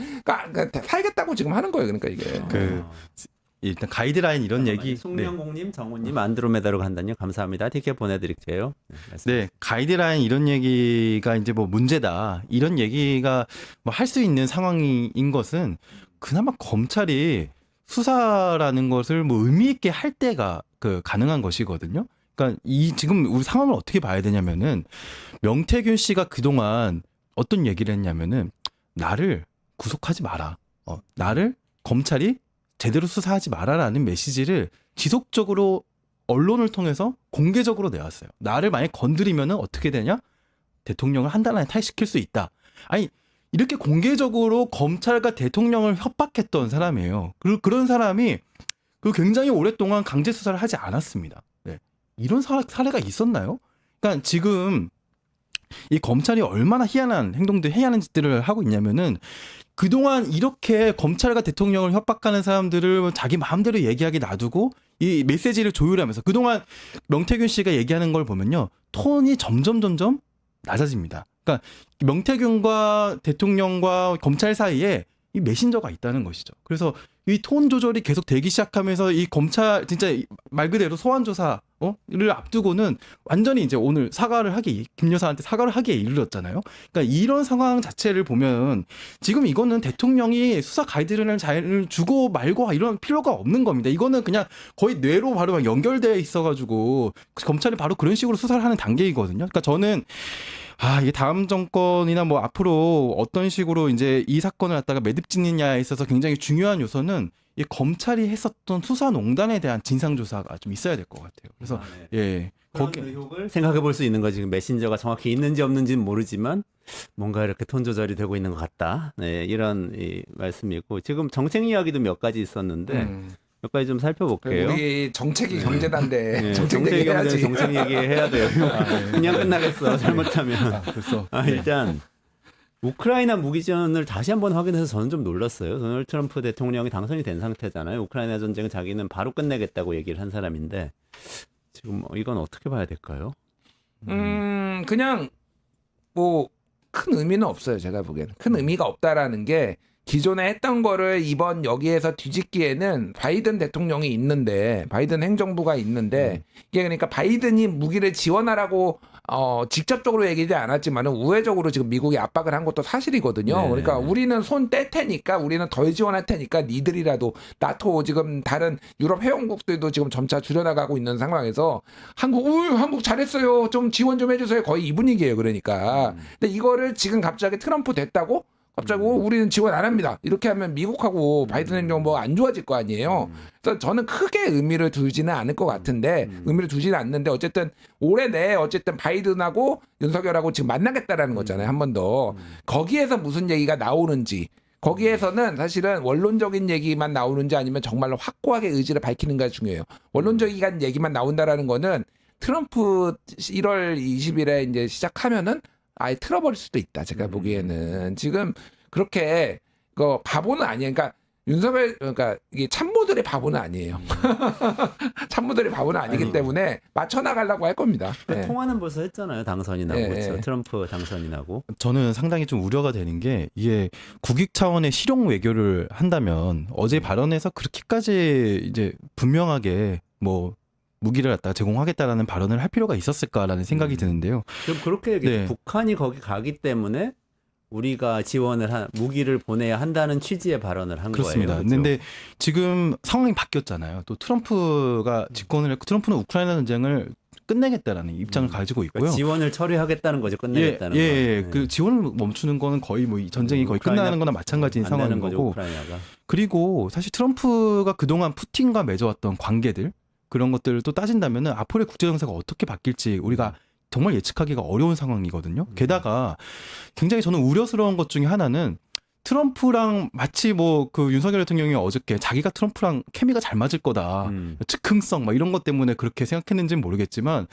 살겠다고 지금 하는 거예요. 그러니까 이게. 일단 가이드라인 이런 얘기. 송명국님, 정우님 안드로메다로 간다뇨. 감사합니다. 티켓 보내드릴게요. 네, 가이드라인 이런 얘기가 이제 뭐 문제다 이런 얘기가 뭐 할 수 있는 상황인 것은 그나마 검찰이 수사라는 것을 뭐 의미 있게 할 때가 그 가능한 것이거든요. 그러니까 이 지금 우리 상황을 어떻게 봐야 되냐면은 명태균 씨가 그동안 어떤 얘기를 했냐면은 나를 구속하지 마라. 나를 검찰이 제대로 수사하지 마라라는 메시지를 지속적으로 언론을 통해서 공개적으로 내왔어요. 나를 만약 건드리면은 어떻게 되냐? 대통령을 한 달 안에 탈시킬 수 있다. 아니 이렇게 공개적으로 검찰과 대통령을 협박했던 사람이에요. 그런 사람이 굉장히 오랫동안 강제 수사를 하지 않았습니다. 네. 이런 사례가 있었나요? 그러니까 지금 이 검찰이 얼마나 희한한 짓들을 하고 있냐면은 그동안 이렇게 검찰과 대통령을 협박하는 사람들을 자기 마음대로 얘기하게 놔두고 이 메시지를 조율하면서 그동안 명태균 씨가 얘기하는 걸 보면요. 톤이 점점 낮아집니다. 그러니까 명태균과 대통령과 검찰 사이에 이 메신저가 있다는 것이죠. 그래서 이 톤 조절이 계속 되기 시작하면서 이 검찰 진짜 말 그대로 소환 조사를 앞두고는 완전히 이제 오늘 김 여사한테 사과를 하기에 이르렀잖아요. 그러니까 이런 상황 자체를 보면 지금 이거는 대통령이 수사 가이드라인을 잘 주고 말고 이런 필요가 없는 겁니다. 이거는 그냥 거의 뇌로 바로 연결되어 있어가지고 검찰이 바로 그런 식으로 수사를 하는 단계이거든요. 그러니까 저는 이게 다음 정권이나 뭐 앞으로 어떤 식으로 이제 이 사건을 갖다가 매듭짓느냐에 있어서 굉장히 중요한 요소는 이 검찰이 했었던 수사농단에 대한 진상조사가 좀 있어야 될 것 같아요. 그래서 예. 그런 의혹을 생각해 볼 수 있는 거지. 지금 메신저가 정확히 있는지 없는지는 모르지만 뭔가 이렇게 톤 조절이 되고 있는 것 같다. 네, 이런 말씀이고 지금 정책 이야기도 몇 가지 있었는데 몇 가지 좀 살펴볼게요. 우리 정책이 경제단데 네, 정책 얘기해야지. 정책 얘기해야 돼요. 그냥 끝나겠어. 잘못하면. 그래서 일단 우크라이나 무기 지원을 다시 한번 확인해서 저는 좀 놀랐어요. 도널드 트럼프 대통령이 당선이 된 상태잖아요. 우크라이나 전쟁은 자기는 바로 끝내겠다고 얘기를 한 사람인데 지금 이건 어떻게 봐야 될까요? 그냥 뭐 큰 의미는 없어요. 제가 보기에는 큰 의미가 없다라는 게 기존에 했던 거를 이번 여기에서 뒤집기에는 바이든 대통령이 있는데 바이든 행정부가 있는데 이게 그러니까 바이든이 무기를 지원하라고 직접적으로 얘기하지 않았지만은 우회적으로 지금 미국이 압박을 한 것도 사실이거든요. 네. 그러니까 우리는 손 뗄 테니까 우리는 덜 지원할 테니까 니들이라도 나토 지금 다른 유럽 회원국들도 지금 점차 줄여나가고 있는 상황에서 한국 잘했어요. 좀 지원 좀 해주세요. 거의 이 분위기예요. 그러니까. 근데 이거를 지금 갑자기 트럼프 됐다고 갑자기 우리는 지원 안 합니다. 이렇게 하면 미국하고 바이든 행정부가 안 좋아질 거 아니에요. 그래서 저는 크게 의미를 두지는 않을 것 같은데 의미를 두지는 않는데 어쨌든 올해 내에 어쨌든 바이든하고 윤석열하고 지금 만나겠다라는 거잖아요. 한 번 더. 거기에서 무슨 얘기가 나오는지 거기에서는 사실은 원론적인 얘기만 나오는지 아니면 정말로 확고하게 의지를 밝히는가 중요해요. 원론적인 얘기만 나온다라는 거는 트럼프 1월 20일에 이제 시작하면은 아예 틀어버릴 수도 있다. 제가 보기에는 지금 그렇게 그 바보는 아니에요. 그러니까 윤석열 그러니까 이게 참모들의 바보는 아니에요. 참모들의 바보는 아니기 때문에 맞춰 나가려고 할 겁니다. 네. 통화는 벌써 했잖아요. 당선이 나고 네. 그렇죠. 트럼프 당선이 나고. 저는 상당히 좀 우려가 되는 게 이게 국익 차원의 실용 외교를 한다면 어제 발언에서 그렇게까지 이제 분명하게 뭐 무기를 갖다가 제공하겠다라는 발언을 할 필요가 있었을까라는 생각이 드는데요. 그럼 그렇게 얘기해요. 네. 북한이 거기 가기 때문에 우리가 무기를 보내야 한다는 취지의 발언을 한 그렇습니다. 거예요. 그렇죠? 근데 지금 상황이 바뀌었잖아요. 또 트럼프가 집권을 했고 트럼프는 우크라이나 전쟁을 끝내겠다라는 입장을 가지고 있고요. 그러니까 지원을 처리하겠다는 거죠. 끝내겠다는 예, 거. 그 지원을 멈추는 거는 거의 뭐 이 전쟁이 거의 우크라이나- 끝나는 거나 마찬가지인 안 상황인 되는 거죠, 거고. 우크라이나가. 그리고 사실 트럼프가 그동안 푸틴과 맺어왔던 관계들 그런 것들을 또 따진다면은 앞으로의 국제 정세가 어떻게 바뀔지 우리가 정말 예측하기가 어려운 상황이거든요. 게다가 굉장히 저는 우려스러운 것 중에 하나는 트럼프랑 마치 뭐 그 윤석열 대통령이 어저께 자기가 트럼프랑 케미가 잘 맞을 거다. 즉흥성 막 이런 것 때문에 그렇게 생각했는지는 모르겠지만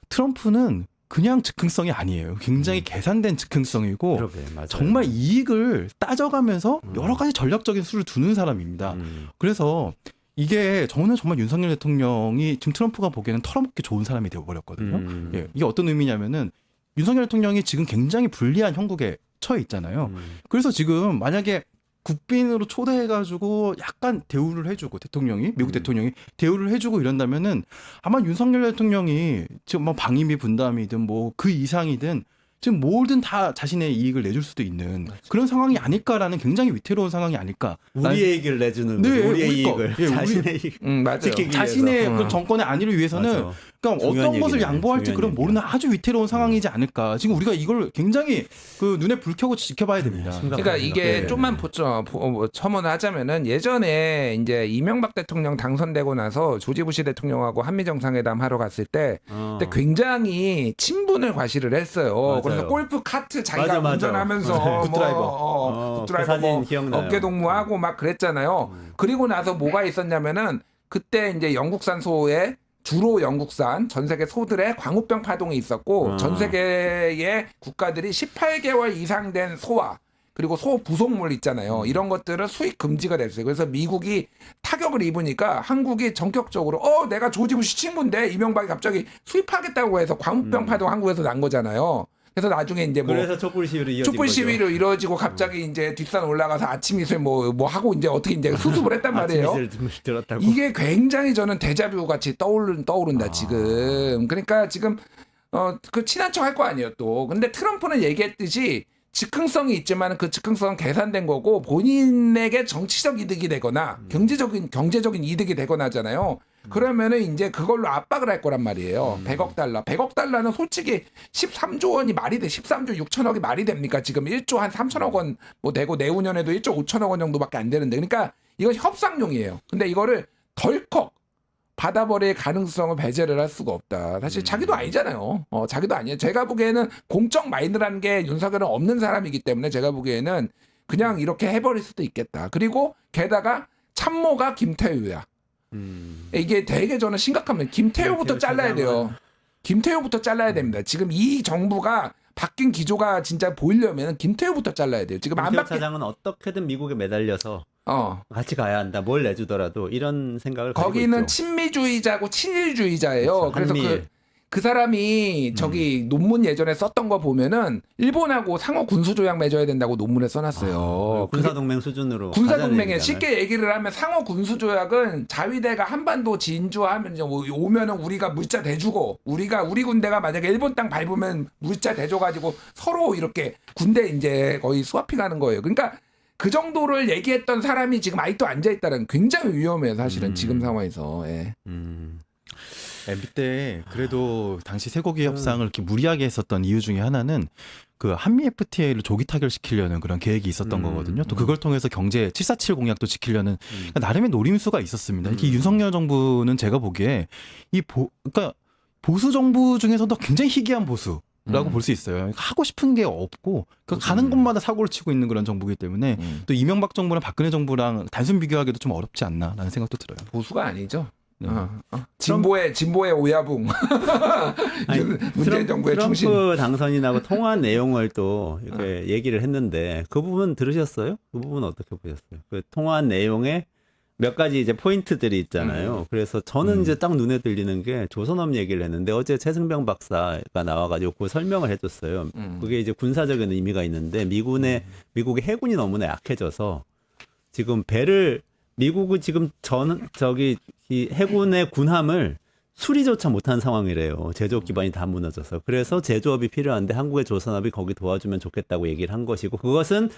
트럼프는 그냥 즉흥성이 아니에요. 굉장히 계산된 즉흥성이고 그러게, 맞아요. 정말 이익을 따져가면서 여러 가지 전략적인 수를 두는 사람입니다. 그래서 이게 저는 정말 윤석열 대통령이 지금 트럼프가 보기에는 털어먹기 좋은 사람이 되어버렸거든요. 예, 이게 어떤 의미냐면은 윤석열 대통령이 지금 굉장히 불리한 형국에 처해 있잖아요. 그래서 지금 만약에 국빈으로 초대해가지고 약간 대우를 해주고 대통령이 미국 대통령이 대우를 해주고 이런다면은 아마 윤석열 대통령이 지금 뭐 방위비 분담이든 뭐 그 이상이든 지금 뭐든 다 자신의 이익을 내줄 수도 있는 그런 상황이 아닐까라는 굉장히 위태로운 상황이 아닐까. 우리의 이익을 내주는 네, 거죠. 우리의 우리 거. 이익을. 예, 자신의 이익. 맞아요. 지키기 자신의 위해서. 그 정권의 안위를 위해서는 맞아. 그러니까 중요한 어떤 것을 얘기네, 양보할지 중요한 그런 얘기야. 모르는 아주 위태로운 상황이지 않을까. 지금 우리가 이걸 굉장히 그 눈에 불 켜고 지켜봐야 됩니다. 그러니까 이게 네. 좀만 첨언하자면은 예전에 이제 이명박 대통령 당선되고 나서 조지 부시 대통령하고 한미 정상회담 하러 갔을 때 그때 굉장히 친분을 과시를 했어요. 맞아요. 그래서 골프 카트 자기가 맞아. 운전하면서 굿드라이버. 그 굿드라이버 사진 뭐 기억나요. 어깨 동무하고 막 그랬잖아요. 그리고 나서 뭐가 있었냐면은 그때 이제 영국산 소에 주로 영국산 전 세계 소들의 광우병 파동이 있었고 전 세계의 국가들이 18개월 이상 된 소와 그리고 소 부속물 있잖아요. 이런 것들은 수입 금지가 됐어요. 그래서 미국이 타격을 입으니까 한국이 전격적으로 내가 조지 부시 친구인데 이명박이 갑자기 수입하겠다고 해서 광우병 파동 한국에서 난 거잖아요. 그래서 나중에 이제 뭐 그래서 촛불 시위로 이어진 촛불 거죠. 시위로 이루어지고 갑자기 이제 뒷산 올라가서 아침 이슬 뭐 하고 이제 어떻게 이제 수습을 했단 말이에요. 아침 이슬 들었다고. 이게 굉장히 저는 데자뷰 같이 떠오른다 지금. 그러니까 지금 그 친한 척 할 거 아니에요 또. 근데 트럼프는 얘기했듯이 즉흥성이 있지만 그 즉흥성은 계산된 거고 본인에게 정치적 이득이 되거나 경제적인 이득이 되거나 하잖아요. 그러면은 이제 그걸로 압박을 할 거란 말이에요. 100억 달러. 100억 달러는 솔직히 13조 원이 말이 돼. 13조 6천억이 말이 됩니까? 지금 1조 한 3천억 원 뭐 되고 내후년에도 1조 5천억 원 정도밖에 안 되는데. 그러니까 이건 협상용이에요. 근데 이거를 덜컥 받아버릴 가능성을 배제를 할 수가 없다. 사실 자기도 아니잖아요. 자기도 아니에요. 제가 보기에는 공적 마인드라는 게 윤석열은 없는 사람이기 때문에 제가 보기에는 그냥 이렇게 해버릴 수도 있겠다. 그리고 게다가 참모가 김태우야. 이게 되게 저는 심각합니다. 김태우부터 잘라야 돼요. 김태우부터 잘라야 됩니다. 지금 이 정부가 바뀐 기조가 진짜 보이려면 김태우부터 잘라야 돼요. 지금 안 김태호 바뀐. 차장은 어떻게든 미국에 매달려서 어. 같이 가야 한다. 뭘 내주더라도 이런 생각을 가지고 거기는 있죠. 친미주의자고 친일주의자예요. 그래서 한미일. 그 사람이 저기 논문 예전에 썼던 거 보면은 일본하고 상호 군수조약 맺어야 된다고 논문에 써놨어요. 군사동맹 수준으로 군사동맹에 가자는 쉽게 얘기를 하면 상호 군수조약은 자위대가 한반도 진주하면 이제 오면은 우리가 물자 대주고 우리 군대가 만약에 일본 땅 밟으면 물자 대줘가지고 서로 이렇게 군대 이제 거의 스와핑 하는 거예요. 그러니까 그 정도를 얘기했던 사람이 지금 아직도 앉아있다는 굉장히 위험해요. 사실은 지금 상황에서. 예. MB 때 그래도 당시 쇠고기 협상을 이렇게 무리하게 했었던 이유 중에 하나는 그 한미 FTA를 조기 타결시키려는 그런 계획이 있었던 거거든요. 또 그걸 통해서 경제 747 공약도 지키려는 그러니까 나름의 노림수가 있었습니다. 이게 윤석열 정부는 제가 보기에 그러니까 보수 정부 중에서도 굉장히 희귀한 보수라고 볼 수 있어요. 하고 싶은 게 없고 가는 곳마다 사고를 치고 있는 그런 정부이기 때문에 또 이명박 정부랑 박근혜 정부랑 단순 비교하기도 좀 어렵지 않나라는 생각도 들어요. 보수가 아니죠. 네. 진보의 오야붕. 문재인 정부의 충신. 트럼프 당선이 나고 통화한 내용을 또 이렇게 얘기를 했는데 그 부분 들으셨어요? 그 부분 어떻게 보셨어요? 그 통화한 내용에 몇 가지 이제 포인트들이 있잖아요. 그래서 저는 이제 딱 눈에 들리는 게 조선업 얘기를 했는데 어제 최승병 박사가 나와가지고 그 설명을 해줬어요. 그게 이제 군사적인 의미가 있는데 미국의 해군이 너무나 약해져서 지금 미국은 지금 이 해군의 군함을 수리조차 못한 상황이래요. 제조업 기반이 다 무너져서. 그래서 제조업이 필요한데 한국의 조선업이 거기 도와주면 좋겠다고 얘기를 한 것이고 그것은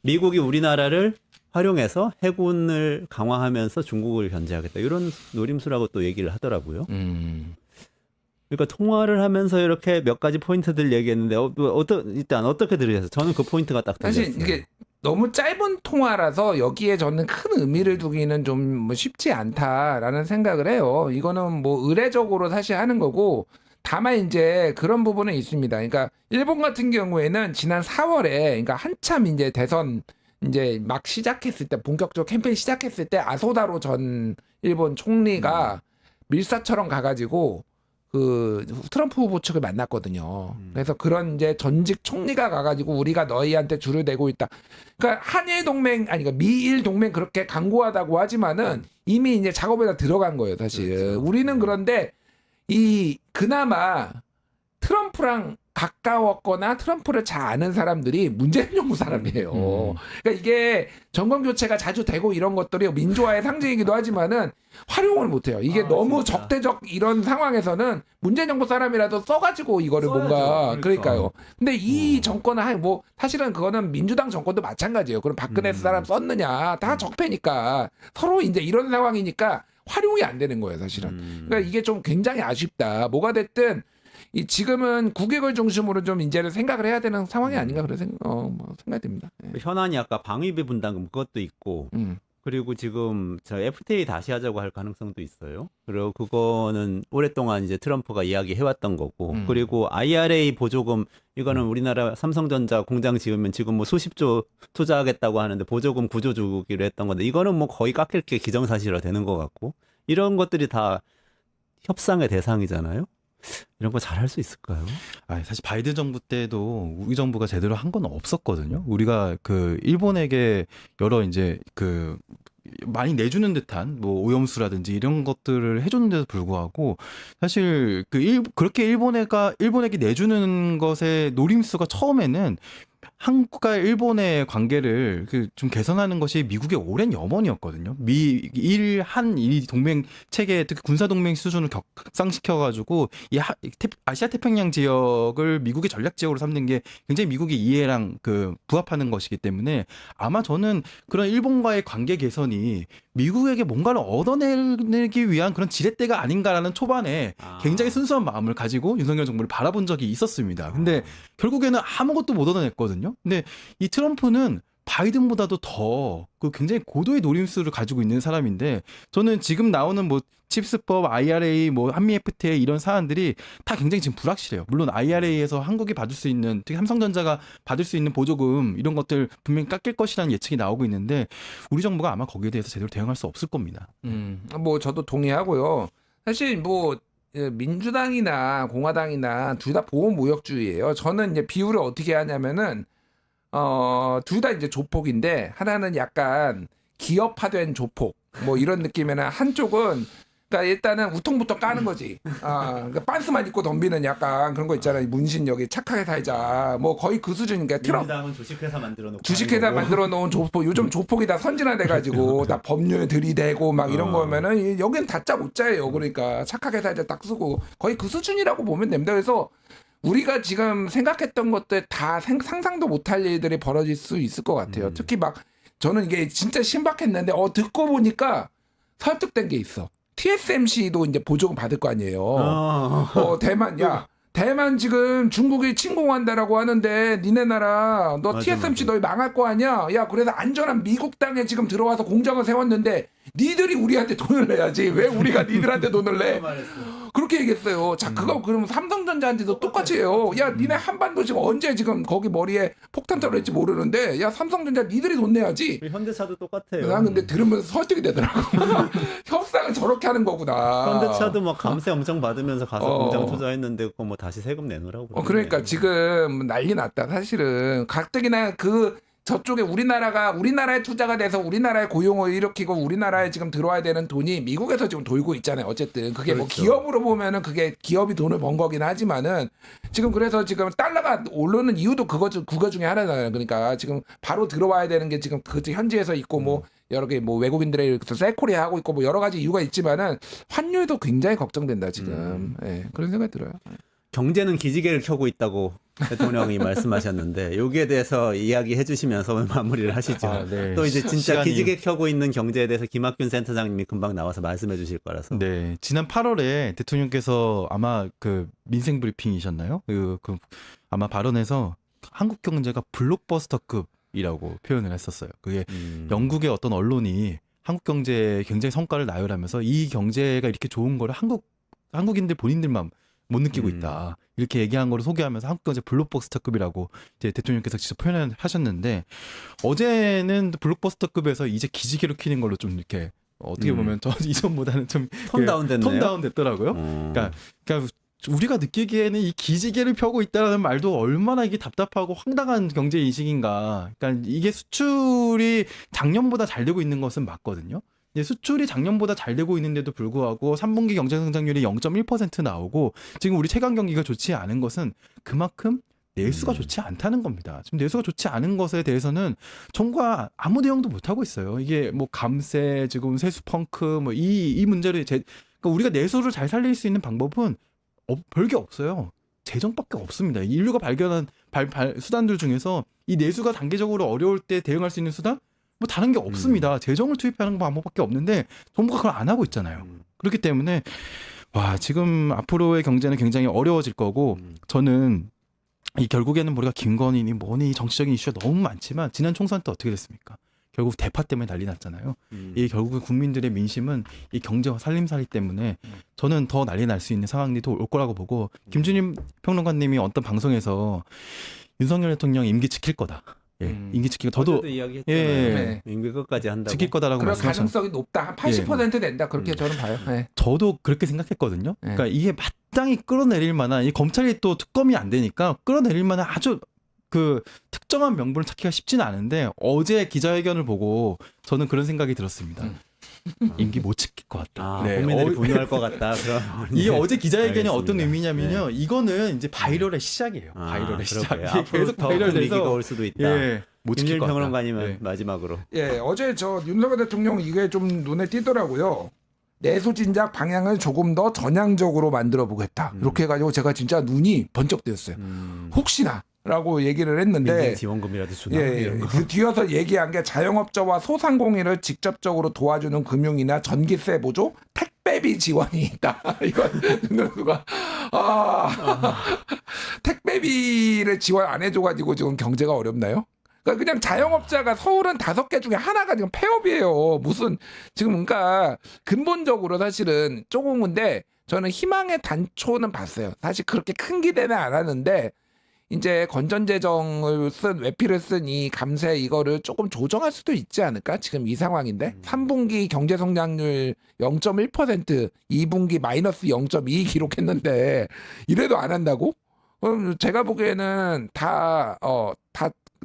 미국이 우리나라를 활용해서 해군을 강화하면서 중국을 견제하겠다. 이런 노림수라고 또 얘기를 하더라고요. 그러니까 통화를 하면서 이렇게 몇 가지 포인트들 얘기했는데 일단 어떻게 들으셨어요? 저는 그 포인트가 딱 들렸어요. 사실 이게 너무 짧은 통화라서 여기에 저는 큰 의미를 두기는 좀 쉽지 않다라는 생각을 해요. 이거는 뭐 의례적으로 사실 하는 거고 다만 이제 그런 부분은 있습니다. 그러니까 일본 같은 경우에는 지난 4월에 그러니까 한참 이제 대선 이제 막 시작했을 때 본격적으로 캠페인 시작했을 때 아소다로 전 일본 총리가 밀사처럼 가가지고 그 트럼프 후보 측을 만났거든요. 그래서 그런 이제 전직 총리가 가가지고 우리가 너희한테 줄을 대고 있다. 그러니까 한일 동맹 그러니까 미일 동맹 그렇게 강구하다고 하지만은 이미 이제 작업에 다 들어간 거예요, 사실. 그렇죠. 우리는 그런데 그나마 트럼프랑 가까웠거나 트럼프를 잘 아는 사람들이 문재인 정부 사람이에요. 그러니까 이게 정권 교체가 자주 되고 이런 것들이 민주화의 상징이기도 하지만은 활용을 못해요. 이게 너무 진짜. 적대적 이런 상황에서는 문재인 정부 사람이라도 써가지고 이거를 써야죠. 뭔가 그러니까요. 근데 이 어. 정권은 뭐 사실은 그거는 민주당 정권도 마찬가지예요. 그럼 박근혜 사람 썼느냐 다 적폐니까 서로 이제 이런 상황이니까 활용이 안 되는 거예요, 사실은. 그러니까 이게 좀 굉장히 아쉽다. 뭐가 됐든. 지금은 국익을 중심으로 좀 이제는 생각을 해야 되는 상황이 아닌가 그런 생각이 듭니다. 예. 현안이 아까 방위비 분담금 그것도 있고 그리고 지금 저 FTA 다시 하자고 할 가능성도 있어요. 그리고 그거는 오랫동안 이제 트럼프가 이야기해왔던 거고 그리고 IRA 보조금 이거는 우리나라 삼성전자 공장 지으면 지금 뭐 수십조 투자하겠다고 하는데 보조금 9조 주기로 했던 건데 이거는 뭐 거의 깎일 게 기정사실화 되는 것 같고 이런 것들이 다 협상의 대상이잖아요. 이런 거 잘 할 수 있을까요? 사실 바이든 정부 때도 우리 정부가 제대로 한 건 없었거든요. 우리가 그 일본에게 여러 이제 그 많이 내주는 듯한 뭐 오염수라든지 이런 것들을 해줬는데도 불구하고 사실 그렇게 일본에게 내주는 것의 노림수가 처음에는 한국과 일본의 관계를 좀 개선하는 것이 미국의 오랜 염원이었거든요. 한일 동맹 체계, 특히 군사 동맹 수준을 격상시켜가지고 이 아시아 태평양 지역을 미국의 전략 지역으로 삼는 게 굉장히 미국의 이해랑 부합하는 것이기 때문에 아마 저는 그런 일본과의 관계 개선이 미국에게 뭔가를 얻어내기 위한 그런 지렛대가 아닌가라는 초반에 굉장히 순수한 마음을 가지고 윤석열 정부를 바라본 적이 있었습니다. 근데 결국에는 아무것도 못 얻어냈거든요. 근데 이 트럼프는 바이든보다도 더 굉장히 고도의 노림수를 가지고 있는 사람인데 저는 지금 나오는 뭐 칩스법, IRA, 뭐 한미 FTA 이런 사안들이 다 굉장히 지금 불확실해요. 물론 IRA에서 한국이 받을 수 있는 특히 삼성전자가 받을 수 있는 보조금 이런 것들 분명히 깎일 것이라는 예측이 나오고 있는데 우리 정부가 아마 거기에 대해서 제대로 대응할 수 없을 겁니다. 뭐 저도 동의하고요. 사실 뭐 민주당이나 공화당이나 둘 다 보호무역주의예요. 저는 이제 비율을 어떻게 하냐면은 둘 다 이제 조폭인데 하나는 약간 기업화된 조폭 뭐 이런 느낌에는 한쪽은 그러니까 일단은 우통부터 까는 거지. 그러니까 빤스만 입고 덤비는 약간 그런 거 있잖아요. 문신 여기 착하게 살자. 뭐 거의 그 수준이니까. 민주당은 주식회사 만들어 놓고 주식회사 만들어 놓은 조폭. 요즘 조폭이 다 선진화돼 가지고 다 법률 들이대고 막 이런 거면은 여기는 다짜 못짜예요. 그러니까 착하게 살자 딱 쓰고 거의 그 수준이라고 보면 됩니다. 그래서 우리가 지금 생각했던 것들 다 상상도 못할 일들이 벌어질 수 있을 것 같아요. 특히 막 저는 이게 진짜 신박했는데 듣고 보니까 설득된 게 있어. TSMC도 이제 보조금 받을 거 아니에요. 대만 대만 지금 중국이 침공한다라고 하는데 니네 나라 너 맞아, TSMC 맞아. 너희 망할 거 아니야? 야 그래서 안전한 미국 땅에 지금 들어와서 공장을 세웠는데 니들이 우리한테 돈을 내야지 왜 우리가 니들한테 돈을 내? 그렇게 얘기했어요. 자 그거 그러면 삼성전자한테도 똑같이 해요. 야 니네 한반도 지금 언제 지금 거기 머리에 폭탄 떨어질지 모르는데 야 삼성전자 니들이 돈 내야지. 우리 현대차도 똑같아요. 난 근데 들으면서 설득이 되더라고. 협상은 저렇게 하는 거구나. 현대차도 뭐 감세 엄청 받으면서 가서 어. 공장 투자했는데 그거 뭐 다시 세금 내놓으라고. 그러니까 그러네. 지금 난리 났다. 사실은 가뜩이나 그 저쪽에 우리나라에 투자가 돼서 우리나라에 고용을 일으키고 우리나라에 지금 들어와야 되는 돈이 미국에서 지금 돌고 있잖아요. 어쨌든 그게 뭐 그렇죠. 기업으로 보면은 그게 기업이 돈을 번 거긴 하지만은 지금 그래서 지금 달러가 오르는 이유도 그거 중에 하나잖아요. 그러니까 지금 바로 들어와야 되는 게 지금 그 현지에서 있고 뭐 여러 개 뭐 외국인들의 셀코리아 하고 있고 뭐 여러 가지 이유가 있지만은 환율도 굉장히 걱정된다 지금. 예, 그런 생각이 들어요. 경제는 기지개를 켜고 있다고 대통령이 말씀하셨는데 여기에 대해서 이야기해 주시면서 오늘 마무리를 하시죠. 아, 네. 또 이제 진짜 시간이- 기지개 켜고 있는 경제에 대해서 김학균 센터장님이 금방 나와서 말씀해 주실 거라서. 네, 지난 8월에 대통령께서 아마 그 민생 브리핑이셨나요? 그 아마 발언에서 한국 경제가 블록버스터급이라고 표현을 했었어요. 그게 영국의 어떤 언론이 한국 경제에 굉장히 성과를 나열하면서 이 경제가 이렇게 좋은 거를 한국인들 본인들만 못 느끼고 있다. 이렇게 얘기한 거를 소개하면서 한국 경제 블록버스터급이라고 이제 대통령께서 직접 표현을 하셨는데 어제는 블록버스터급에서 이제 기지개로 키는 걸로 좀 이렇게 어떻게 보면 저 이전보다는 좀 톤 다운됐네요. 톤 다운 됐더라고요. 그러니까 우리가 느끼기에는 이 기지개를 펴고 있다라는 말도 얼마나 이게 답답하고 황당한 경제 인식인가. 그러니까 이게 수출이 작년보다 잘 되고 있는 것은 맞거든요. 근데 수출이 작년보다 잘 되고 있는데도 불구하고 3분기 경제 성장률이 0.1% 나오고 지금 우리 체감 경기가 좋지 않은 것은 그만큼 내수가 좋지 않다는 겁니다. 지금 내수가 좋지 않은 것에 대해서는 정부가 아무 대응도 못 하고 있어요. 이게 뭐 감세, 지금 세수 펑크 뭐 이 문제를 그러니까 우리가 내수를 잘 살릴 수 있는 방법은 별게 없어요. 재정밖에 없습니다. 인류가 발견한 수단들 중에서 이 내수가 단계적으로 어려울 때 대응할 수 있는 수단 뭐 다른 게 없습니다. 재정을 투입하는 방법밖에 없는데 정부가 그걸 안 하고 있잖아요. 그렇기 때문에 와 지금 앞으로의 경제는 굉장히 어려워질 거고 저는 이 결국에는 우리가 김건희니 뭐니 정치적인 이슈가 너무 많지만 지난 총선 때 어떻게 됐습니까? 결국 대파 때문에 난리 났잖아요. 이 결국 국민들의 민심은 이 경제와 살림살이 때문에 저는 더 난리 날 수 있는 상황이 더 올 거라고 보고 김준임 평론가님이 어떤 방송에서 윤석열 대통령 임기 지킬 거다. 예, 임기 지키고 저도 이야기했잖아요. 네. 임기 끝까지 한다고. 지킬 거다라고 그럴 말씀하셨는데 가능성이 높다. 한 80% 된다. 그렇게 저는 봐요. 네. 저도 그렇게 생각했거든요. 그러니까 이게 마땅히 끌어내릴 만한 이 검찰이 또 특검이 안 되니까 끌어내릴 만한 아주 그 특정한 명분을 찾기가 쉽지는 않은데 어제 기자회견을 보고 저는 그런 생각이 들었습니다. 임기 못 지킬 것 같다. 네. 국민들이 분노할 것 같다. 그럼 이 어제 기자회견이 알겠습니다. 어떤 의미냐면요. 네. 이거는 이제 바이럴의 시작이에요. 바이럴의 시작. 그러게요. 이게 앞으로 계속 더 바이럴돼서 분위기가 올 수도 있다. 예, 못 지킬 김준일 것 같다. 평론가님은 예. 마지막으로. 예, 어제 저 윤석열 대통령 이게 좀 눈에 띄더라고요. 내수 진작 방향을 조금 더 전향적으로 만들어 보겠다. 이렇게 해가지고 제가 진짜 눈이 번쩍 뜨였어요. 혹시나라고 얘기를 했는데 민생 지원금이라도 주나 예, 이런 거. 그 뒤어서 얘기한 게 자영업자와 소상공인을 직접적으로 도와주는 금융이나 전기세 보조, 택배비 지원이 있다. 이건 누가 택배비를 지원 안 해줘가지고 지금 경제가 어렵나요? 그러니까 그냥 자영업자가 서울은 5개 중에 하나가 지금 폐업이에요. 무슨 지금 그러니까 근본적으로 사실은 조금인데 저는 희망의 단초는 봤어요. 사실 그렇게 큰 기대는 안 하는데. 이제 건전재정을 쓴 외피를 쓴 이 감세 이거를 조금 조정할 수도 있지 않을까? 지금 이 상황인데 3분기 경제 성장률 0.1%, 2분기 마이너스 0.2 기록했는데 이래도 안 한다고? 제가 보기에는 다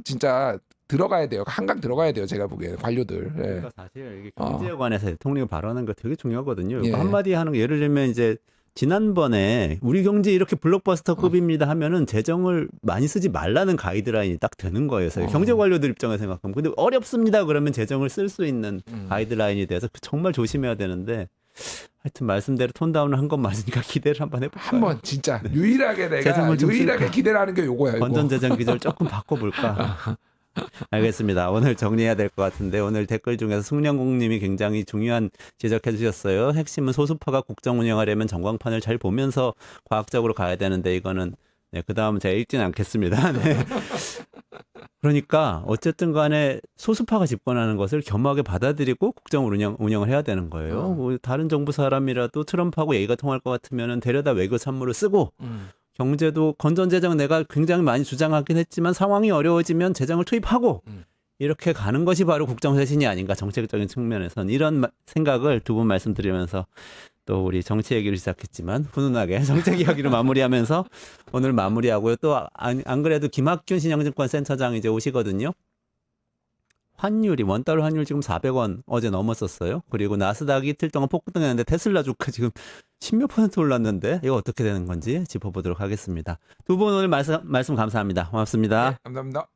진짜 들어가야 돼요. 한강 들어가야 돼요. 제가 보기에는 관료들. 예. 그러니까 사실 이게 경제에 관해서 대통령이 발언하는 거 되게 중요하거든요. 예. 이거 한마디 하는 거 예를 들면 이제 지난번에 우리 경제 이렇게 블록버스터급입니다 하면은 재정을 많이 쓰지 말라는 가이드라인이 딱 되는 거예요. 그래서 경제 관료들 입장에서 생각하면 근데 어렵습니다 그러면 재정을 쓸 수 있는 가이드라인이 돼서 정말 조심해야 되는데 하여튼 말씀대로 톤다운을 한 건 맞으니까 기대를 한번 해볼까요? 한번 진짜 유일하게 내가 재정을 좀 유일하게 쓸까? 기대를 하는 게 요거야. 요거. 건전재정 기조를 조금 바꿔볼까? 알겠습니다. 오늘 정리해야 될 것 같은데 오늘 댓글 중에서 승령공님이 굉장히 중요한 지적해 주셨어요. 핵심은 소수파가 국정 운영하려면 전광판을 잘 보면서 과학적으로 가야 되는데 이거는 네, 그 다음 제가 읽지는 않겠습니다. 네. 그러니까 어쨌든 간에 소수파가 집권하는 것을 겸하게 받아들이고 국정을 운영을 해야 되는 거예요. 뭐 다른 정부 사람이라도 트럼프하고 얘기가 통할 것 같으면 데려다 외교 참모를 쓰고 경제도 건전재정 내가 굉장히 많이 주장하긴 했지만 상황이 어려워지면 재정을 투입하고 이렇게 가는 것이 바로 국정쇄신이 아닌가 정책적인 측면에선 이런 생각을 두 분 말씀드리면서 또 우리 정치 얘기를 시작했지만 훈훈하게 정책 이야기로 마무리하면서 오늘 마무리하고요. 또 안 그래도 김학균 신영증권 센터장 이제 오시거든요. 환율이 원달러 환율 지금 400원 어제 넘었었어요. 그리고 나스닥이 이틀 동안 폭등했는데 테슬라 주가 지금 10몇 % 올랐는데 이거 어떻게 되는 건지 짚어보도록 하겠습니다. 두 분 오늘 말씀 감사합니다. 고맙습니다. 네, 감사합니다.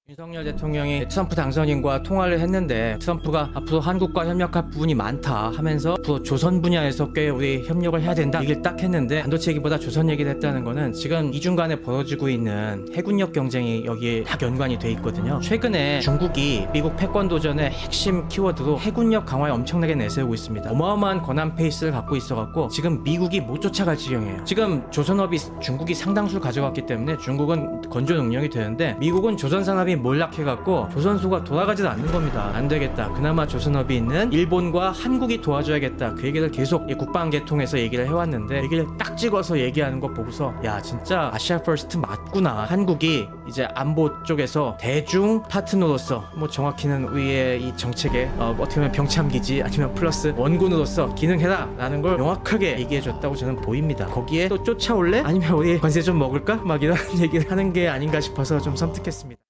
윤석열 대통령이 트럼프 당선인과 통화를 했는데 트럼프가 앞으로 한국과 협력할 부분이 많다 하면서 앞으로 조선 분야에서 꽤 우리 협력을 해야 된다 얘기를 딱 했는데 반도체 얘기보다 조선 얘기를 했다는 거는 지금 이중간에 벌어지고 있는 해군력 경쟁이 여기에 딱 연관이 돼 있거든요. 최근에 중국이 미국 패권 도전의 핵심 키워드로 해군력 강화에 엄청나게 내세우고 있습니다. 어마어마한 권한 페이스를 갖고 있어갖고 지금 미국이 못 쫓아갈 지경이에요. 지금 조선업이 중국이 상당수를 가져갔기 때문에 중국은 건조 능력이 되는데 미국은 조선 산업이 몰락해갖고 조선소가 돌아가지도 않는 겁니다. 안 되겠다. 그나마 조선업이 있는 일본과 한국이 도와줘야겠다. 그 얘기를 계속 국방계통에서 얘기를 해왔는데 얘기를 딱 찍어서 얘기하는 거 보고서 야 진짜 아시아 퍼스트 맞구나. 한국이 이제 안보 쪽에서 대중 파트너로서 뭐 정확히는 우리의 이 정책에 어떻게 보면 병참기지 아니면 플러스 원군으로서 기능해라 라는 걸 명확하게 얘기해줬다고 저는 보입니다. 거기에 또 쫓아올래? 아니면 우리 관세 좀 먹을까? 막 이런 얘기를 하는 게 아닌가 싶어서 좀 섬뜩했습니다.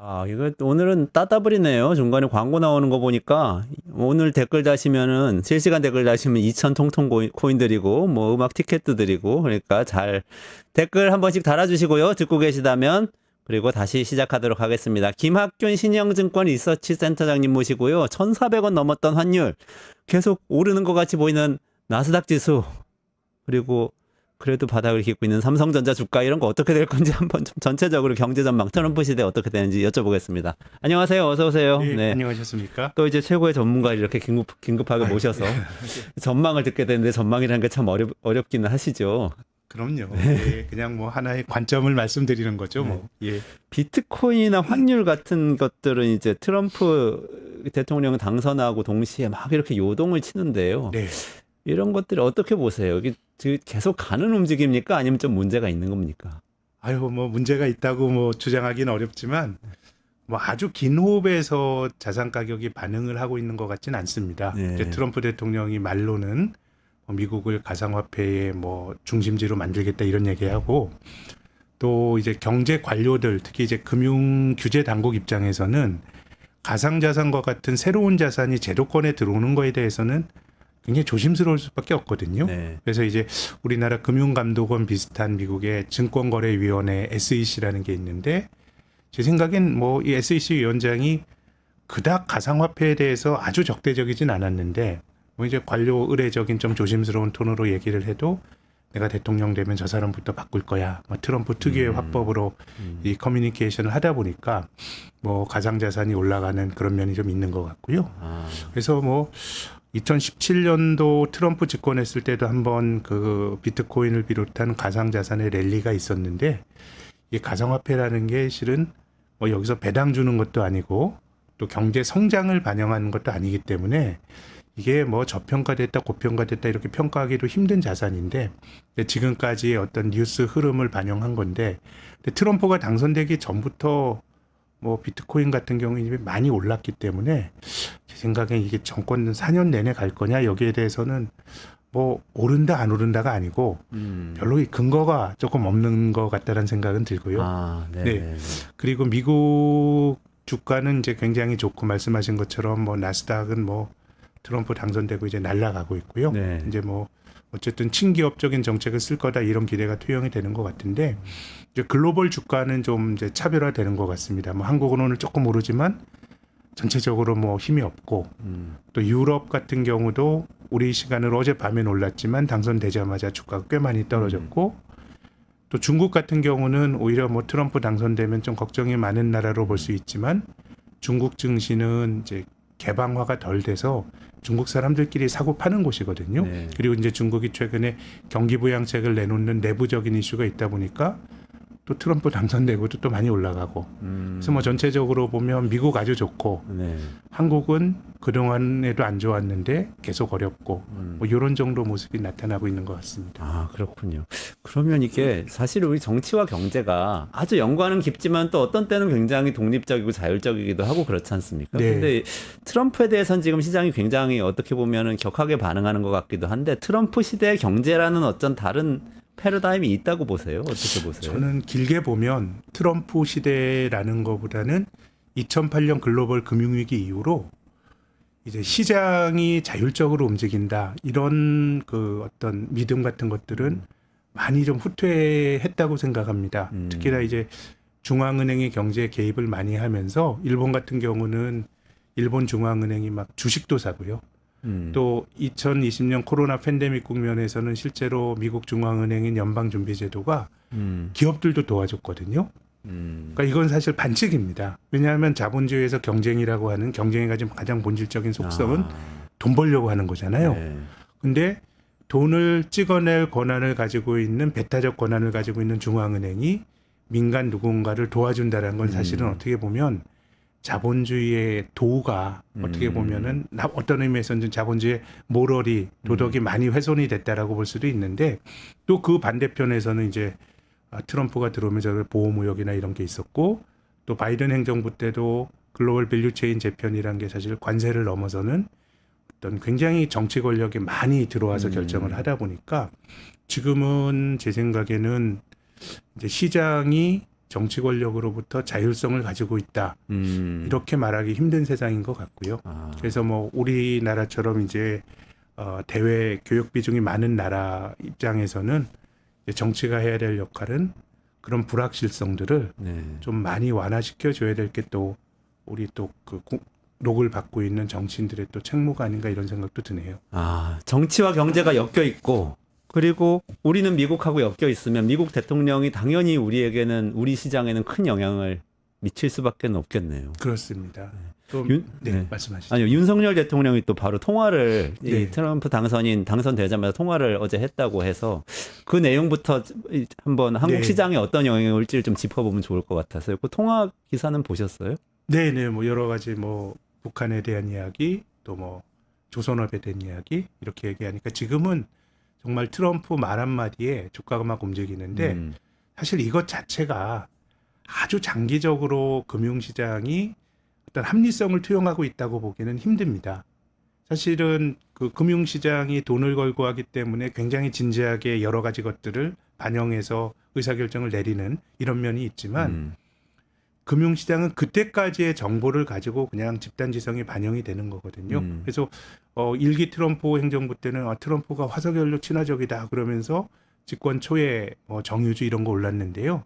아, 이거 오늘은 따따블이네요. 중간에 광고 나오는 거 보니까 오늘 댓글 다시면은 실시간 댓글 다시면 2,000 통통 코인 드리고 뭐 음악 티켓도 드리고 그러니까 잘 댓글 한 번씩 달아주시고요. 듣고 계시다면 그리고 다시 시작하도록 하겠습니다. 김학균 신영증권 리서치 센터장님 모시고요. 1,400원 넘었던 환율 계속 오르는 것 같이 보이는 나스닥 지수 그리고 그래도 바닥을 딛고 있는 삼성전자 주가 이런 거 어떻게 될 건지 한번 좀 전체적으로 경제 전망 트럼프 시대 어떻게 되는지 여쭤보겠습니다. 안녕하세요. 어서 오세요. 네, 안녕하셨습니까? 또 이제 최고의 전문가를 이렇게 긴급하게 모셔서 전망을 듣게 되는데 전망이라는 게 참 어렵기는 하시죠. 그럼요. 예, 그냥 뭐 하나의 관점을 말씀드리는 거죠. 뭐. 예. 비트코인이나 환율 같은 것들은 이제 트럼프 대통령 당선하고 동시에 막 이렇게 요동을 치는데요. 네. 이런 것들을 어떻게 보세요? 이게 계속 가는 움직입니까? 아니면 좀 문제가 있는 겁니까? 아유, 뭐 문제가 있다고 뭐 주장하기는 어렵지만 뭐 아주 긴 호흡에서 자산 가격이 반응을 하고 있는 것 같지는 않습니다. 네. 이제 트럼프 대통령이 말로는 미국을 가상화폐의 뭐 중심지로 만들겠다 이런 얘기하고 또 이제 경제 관료들 특히 이제 금융 규제 당국 입장에서는 가상자산과 같은 새로운 자산이 제도권에 들어오는 거에 대해서는 굉장히 조심스러울 수밖에 없거든요. 네. 그래서 이제 우리나라 금융감독원 비슷한 미국의 증권거래위원회 SEC라는 게 있는데 제 생각엔 뭐 이 SEC 위원장이 그닥 가상화폐에 대해서 아주 적대적이진 않았는데 뭐 이제 관료 의례적인 좀 조심스러운 톤으로 얘기를 해도 내가 대통령 되면 저 사람부터 바꿀 거야. 뭐 트럼프 특유의 화법으로 이 커뮤니케이션을 하다 보니까 뭐 가상자산이 올라가는 그런 면이 좀 있는 것 같고요. 그래서 뭐 2017년도 트럼프 집권했을 때도 한번 그 비트코인을 비롯한 가상자산의 랠리가 있었는데 이 가상화폐라는 게 실은 뭐 여기서 배당 주는 것도 아니고 또 경제 성장을 반영하는 것도 아니기 때문에 이게 뭐 저평가됐다 고평가됐다 이렇게 평가하기도 힘든 자산인데 지금까지의 어떤 뉴스 흐름을 반영한 건데 트럼프가 당선되기 전부터 뭐 비트코인 같은 경우에 많이 올랐기 때문에 제 생각엔 이게 정권 4년 내내 갈 거냐 여기에 대해서는 뭐 오른다 안 오른다가 아니고 별로 이 근거가 조금 없는 것 같다는 생각은 들고요. 아, 네. 네. 그리고 미국 주가는 이제 굉장히 좋고 말씀하신 것처럼 뭐 나스닥은 뭐 트럼프 당선되고 이제 날아가고 있고요. 네. 이제 뭐 어쨌든 친기업적인 정책을 쓸 거다 이런 기대가 투영이 되는 것 같은데 이제 글로벌 주가는 좀 이제 차별화되는 것 같습니다. 뭐 한국은 오늘 조금 오르지만 전체적으로 뭐 힘이 없고 또 유럽 같은 경우도 우리 시간으로 어젯밤에 올랐지만 당선되자마자 주가가 꽤 많이 떨어졌고 또 중국 같은 경우는 오히려 뭐 트럼프 당선되면 좀 걱정이 많은 나라로 볼 수 있지만 중국 증시는 이제 개방화가 덜 돼서 중국 사람들끼리 사고 파는 곳이거든요. 네. 그리고 이제 중국이 최근에 경기 부양책을 내놓는 내부적인 이슈가 있다 보니까 또 트럼프 당선되고도 또 많이 올라가고. 그래서 뭐 전체적으로 보면 미국 아주 좋고 네. 한국은 그동안에도 안 좋았는데 계속 어렵고 뭐 이런 정도 모습이 나타나고 있는 것 같습니다. 아, 그렇군요. 그러면 이게 사실 우리 정치와 경제가 아주 연관은 깊지만 또 어떤 때는 굉장히 독립적이고 자율적이기도 하고 그렇지 않습니까? 네. 근데 트럼프에 대해서는 지금 시장이 굉장히 어떻게 보면은 격하게 반응하는 것 같기도 한데 트럼프 시대의 경제라는 어떤 다른 패러다임이 있다고 보세요? 어떻게 보세요? 저는 길게 보면 트럼프 시대라는 것보다는 2008년 글로벌 금융위기 이후로 이제 시장이 자율적으로 움직인다 이런 그 어떤 믿음 같은 것들은 많이 좀 후퇴했다고 생각합니다. 특히나 이제 중앙은행이 경제에 개입을 많이 하면서 일본 같은 경우는 일본 중앙은행이 막 주식도 사고요. 또 2020년 코로나 팬데믹 국면에서는 실제로 미국 중앙은행인 연방준비제도가 기업들도 도와줬거든요. 그러니까 이건 사실 반칙입니다. 왜냐하면 자본주의에서 경쟁이라고 하는 경쟁이 가진 가장 본질적인 속성은 돈 벌려고 하는 거잖아요. 네. 근데 돈을 찍어낼 권한을 가지고 있는 배타적 권한을 가지고 있는 중앙은행이 민간 누군가를 도와준다는 건 사실은 어떻게 보면 자본주의의 도가 어떻게 보면은 어떤 의미에서는 자본주의의 모럴이 도덕이 많이 훼손이 됐다라고 볼 수도 있는데 또 그 반대편에서는 이제 트럼프가 들어오면서 보호무역이나 이런 게 있었고 또 바이든 행정부 때도 글로벌 밸류체인 재편이라는 게 사실 관세를 넘어서는 어떤 굉장히 정치 권력이 많이 들어와서 결정을 하다 보니까 지금은 제 생각에는 이제 시장이 정치 권력으로부터 자율성을 가지고 있다. 이렇게 말하기 힘든 세상인 것 같고요. 그래서 뭐 우리나라처럼 이제 대외 교육 비중이 많은 나라 입장에서는 이제 정치가 해야 될 역할은 그런 불확실성들을 네. 좀 많이 완화시켜 줘야 될 게 또 우리 또 그 녹을 받고 있는 정치인들의 또 책무가 아닌가 이런 생각도 드네요. 아, 정치와 경제가 엮여 있고 그리고 우리는 미국하고 엮여 있으면 미국 대통령이 당연히 우리에게는 우리 시장에는 큰 영향을 미칠 수밖에 없겠네요. 그렇습니다. 또 네. 말씀하시죠. 아니요, 윤석열 대통령이 또 바로 통화를 이 네. 트럼프 당선되자마자 통화를 어제 했다고 해서 그 내용부터 한번 한국 네. 시장에 어떤 영향을 올지를 좀 짚어보면 좋을 것 같아서요. 그 통화 기사는 보셨어요? 네네, 뭐 여러 가지 뭐 북한에 대한 이야기, 또 뭐 조선업에 대한 이야기 이렇게 얘기하니까 지금은 정말 트럼프 말 한마디에 주가가 막 움직이는데 사실 이것 자체가 아주 장기적으로 금융시장이 어떤 합리성을 투영하고 있다고 보기는 힘듭니다. 사실은 그 금융시장이 돈을 걸고 하기 때문에 굉장히 진지하게 여러 가지 것들을 반영해서 의사결정을 내리는 이런 면이 있지만 금융시장은 그때까지의 정보를 가지고 그냥 집단지성이 반영이 되는 거거든요. 그래서 일기 트럼프 행정부 때는 트럼프가 화석연료 친화적이다 그러면서 집권 초에 정유주 이런 거 올랐는데요.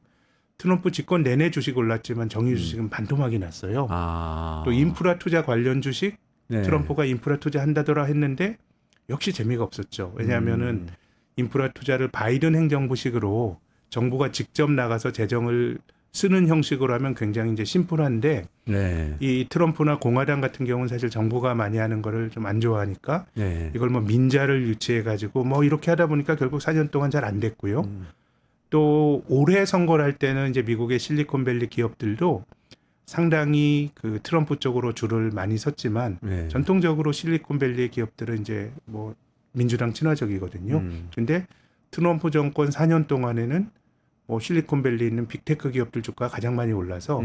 트럼프 집권 내내 주식 올랐지만 정유 주식은 반토막이 났어요. 또 인프라 투자 관련 주식 네. 트럼프가 인프라 투자 한다더라 했는데 역시 재미가 없었죠. 왜냐하면은 인프라 투자를 바이든 행정부식으로 정부가 직접 나가서 재정을 쓰는 형식으로 하면 굉장히 이제 심플한데 네. 이 트럼프나 공화당 같은 경우는 사실 정부가 많이 하는 거를 좀 안 좋아하니까 네. 이걸 뭐 민자를 유치해 가지고 뭐 이렇게 하다 보니까 결국 4년 동안 잘 안 됐고요. 또 올해 선거를 할 때는 이제 미국의 실리콘밸리 기업들도 상당히 그 트럼프 쪽으로 줄을 많이 섰지만 네. 전통적으로 실리콘밸리 기업들은 이제 뭐 민주당 친화적이거든요. 근데 트럼프 정권 4년 동안에는 뭐 실리콘밸리에 있는 빅테크 기업들 주가가 가장 많이 올라서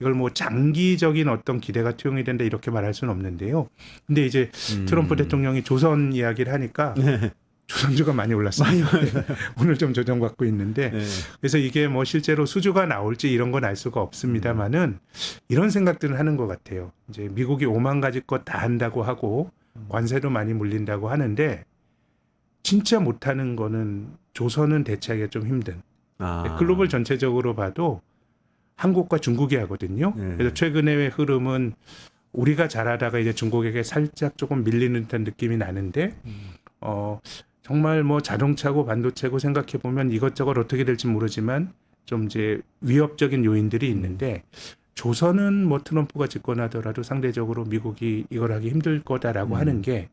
이걸 뭐 장기적인 어떤 기대가 투영이 된다 이렇게 말할 수는 없는데요. 근데 이제 트럼프 대통령이 조선 이야기를 하니까 조선주가 많이 올랐어요. 오늘 좀 조정받고 있는데 네. 그래서 이게 뭐 실제로 수주가 나올지 이런 건 알 수가 없습니다만은 이런 생각들을 하는 것 같아요. 이제 미국이 5만 가지 것 다 한다고 하고 관세도 많이 물린다고 하는데 진짜 못하는 거는 조선은 대체하기가 좀 힘든. 아. 글로벌 전체적으로 봐도 한국과 중국이 하거든요. 네. 그래서 최근의 흐름은 우리가 잘하다가 이제 중국에게 살짝 조금 밀리는 듯한 느낌이 나는데 정말 뭐 자동차고 반도체고 생각해 보면 이것저것 어떻게 될지 모르지만 좀 이제 위협적인 요인들이 있는데 조선은 뭐 트럼프가 집권하더라도 상대적으로 미국이 이걸 하기 힘들 거다라고 하는 게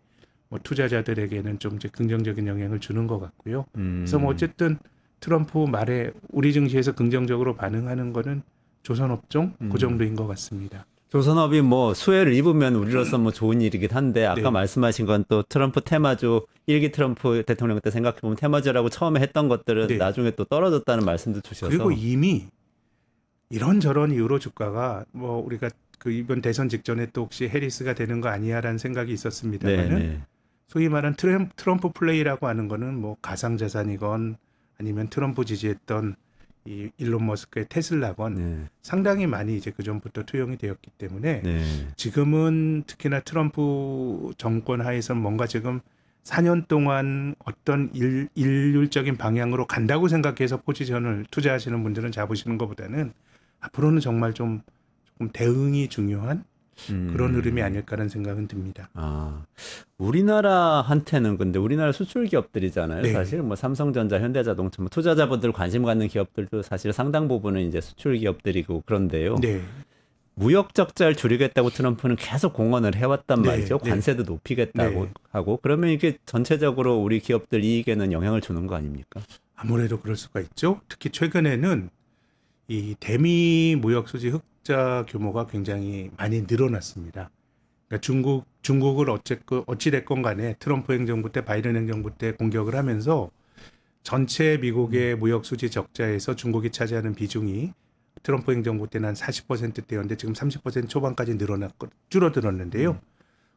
뭐 투자자들에게는 좀 이제 긍정적인 영향을 주는 것 같고요. 그래서 뭐 어쨌든 트럼프 말에 우리 증시에서 긍정적으로 반응하는 거는 조선업종 그 정도인 것 같습니다. 조선업이 뭐 수혜를 입으면 우리로서 뭐 좋은 일이긴 한데 아까 네. 말씀하신 건 또 트럼프 테마주 1기 트럼프 대통령 때 생각해 보면 테마주라고 처음에 했던 것들은 네. 나중에 또 떨어졌다는 말씀도 주셔서 그리고 이미 이런저런 이유로 주가가 뭐 우리가 그 이번 대선 직전에 또 혹시 해리스가 되는 거 아니야라는 생각이 있었습니다만은 네. 소위 말하는 트럼프 플레이라고 하는 거는 뭐 가상자산이건 아니면 트럼프 지지했던 이 일론 머스크의 테슬라건 네. 상당히 많이 이제 그 전부터 투영이 되었기 때문에 네. 지금은 특히나 트럼프 정권 하에서는 뭔가 지금 4년 동안 어떤 일률적인 방향으로 간다고 생각해서 포지션을 투자하시는 분들은 잡으시는 것보다는 앞으로는 정말 좀 조금 대응이 중요한 그런 흐름이 아닐까라는 생각은 듭니다. 아, 우리나라한테는 근데 우리나라 수출 기업들이잖아요. 네. 사실 뭐 삼성전자, 현대자동차, 뭐 투자자분들 관심 갖는 기업들도 사실 상당 부분은 이제 수출 기업들이고 그런데요. 네. 무역 적자를 줄이겠다고 트럼프는 계속 공언을 해왔단 네, 말이죠. 네. 관세도 높이겠다고 네. 하고 그러면 이게 전체적으로 우리 기업들 이익에는 영향을 주는 거 아닙니까? 아무래도 그럴 수가 있죠. 특히 최근에는 이 대미 무역 수지 흑자 규모가 굉장히 많이 늘어났습니다. 그러니까 중국을 어찌됐건 간에 트럼프 행정부 때 바이든 행정부 때 공격을 하면서 전체 미국의 무역 수지 적자에서 중국이 차지하는 비중이 트럼프 행정부 때는 한 40%대였는데 지금 30% 초반까지 줄어들었는데요.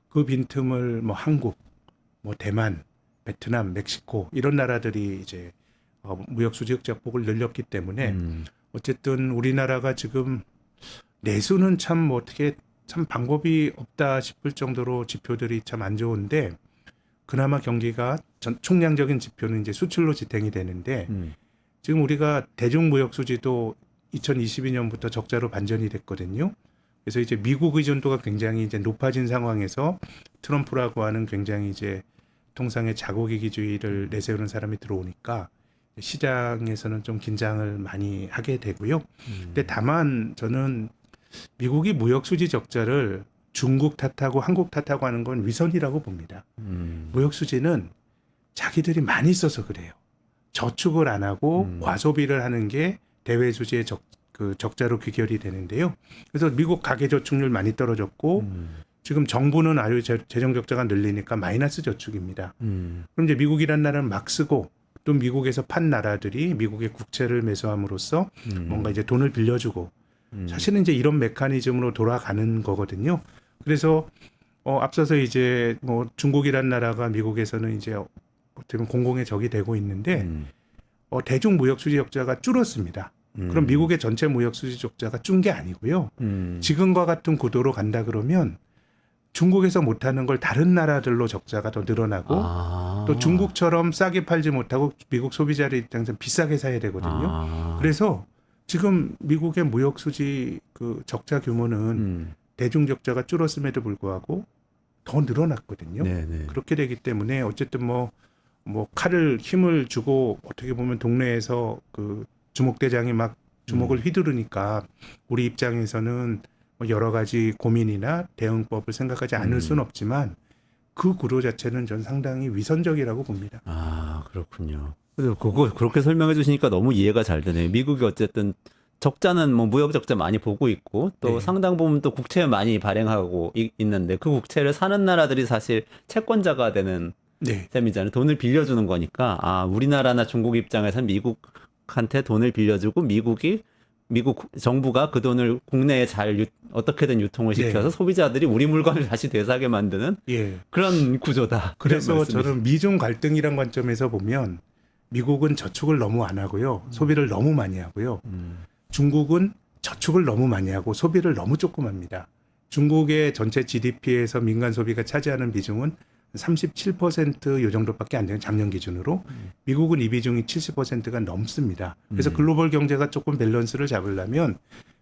그 빈틈을 뭐 한국, 뭐 대만, 베트남, 멕시코 이런 나라들이 이제 무역 수지 흑자폭을 늘렸기 때문에 어쨌든 우리나라가 지금 내수는 참 뭐 어떻게 참 방법이 없다 싶을 정도로 지표들이 참 안 좋은데 그나마 경기가 총량적인 지표는 이제 수출로 지탱이 되는데 지금 우리가 대중무역 수지도 2022년부터 적자로 반전이 됐거든요. 그래서 이제 미국 의존도가 굉장히 이제 높아진 상황에서 트럼프라고 하는 굉장히 이제 통상의 자국이기주의를 내세우는 사람이 들어오니까 시장에서는 좀 긴장을 많이 하게 되고요. 근데 다만 저는 미국이 무역 수지 적자를 중국 탓하고 한국 탓하고 하는 건 위선이라고 봅니다. 무역 수지는 자기들이 많이 써서 그래요. 저축을 안 하고 과소비를 하는 게 대외 수지의 적자로 귀결이 되는데요. 그래서 미국 가계 저축률 많이 떨어졌고 지금 정부는 아주 재정 적자가 늘리니까 마이너스 저축입니다. 그럼 이제 미국이란 나라는 막 쓰고 또 미국에서 판 나라들이 미국의 국채를 매수함으로써 뭔가 이제 돈을 빌려주고 사실은 이제 이런 메커니즘으로 돌아가는 거거든요. 그래서 앞서서 이제 뭐 중국이란 나라가 미국에서는 이제 어떻게 보면 공공의 적이 되고 있는데 대중 무역 수지 적자가 줄었습니다. 그럼 미국의 전체 무역 수지 적자가 준 게 아니고요. 지금과 같은 구도로 간다 그러면 중국에서 못하는 걸 다른 나라들로 적자가 더 늘어나고 또 중국처럼 싸게 팔지 못하고 미국 소비자의 입장에서 비싸게 사야 되거든요. 그래서 지금 미국의 무역 수지 그 적자 규모는 대중 적자가 줄었음에도 불구하고 더 늘어났거든요. 네네. 그렇게 되기 때문에 어쨌든 뭐 칼을 힘을 주고 어떻게 보면 동네에서 그 주목대장이 막 주먹을 휘두르니까 우리 입장에서는 여러 가지 고민이나 대응법을 생각하지 않을 수는 없지만 그 구도 자체는 전 상당히 위선적이라고 봅니다. 아, 그렇군요. 그래서 그거 그렇게 설명해 주시니까 너무 이해가 잘 되네요. 미국이 어쨌든 적자는 뭐 무역 적자 많이 보고 있고 또 네. 상당 부분 또 국채 많이 발행하고 있는데 그 국채를 사는 나라들이 사실 채권자가 되는 네. 셈이잖아요. 돈을 빌려주는 거니까 우리나라나 중국 입장에서는 미국 미국한테 돈을 빌려주고 미국 정부가 그 돈을 국내에 어떻게든 유통을 시켜서 소비자들이 우리 물건을 다시 되사게 만드는 예. 그런 구조다. 그래서 그런 말씀이시죠. 저는 미중 갈등이란 관점에서 보면 미국은 저축을 너무 안 하고요. 소비를 너무 많이 하고요. 중국은 저축을 너무 많이 하고 소비를 너무 조금 합니다. 중국의 전체 GDP에서 민간 소비가 차지하는 비중은 37%요 정도밖에 안 되는 작년 기준으로 미국은 이 비중이 70%가 넘습니다. 그래서 글로벌 경제가 조금 밸런스를 잡으려면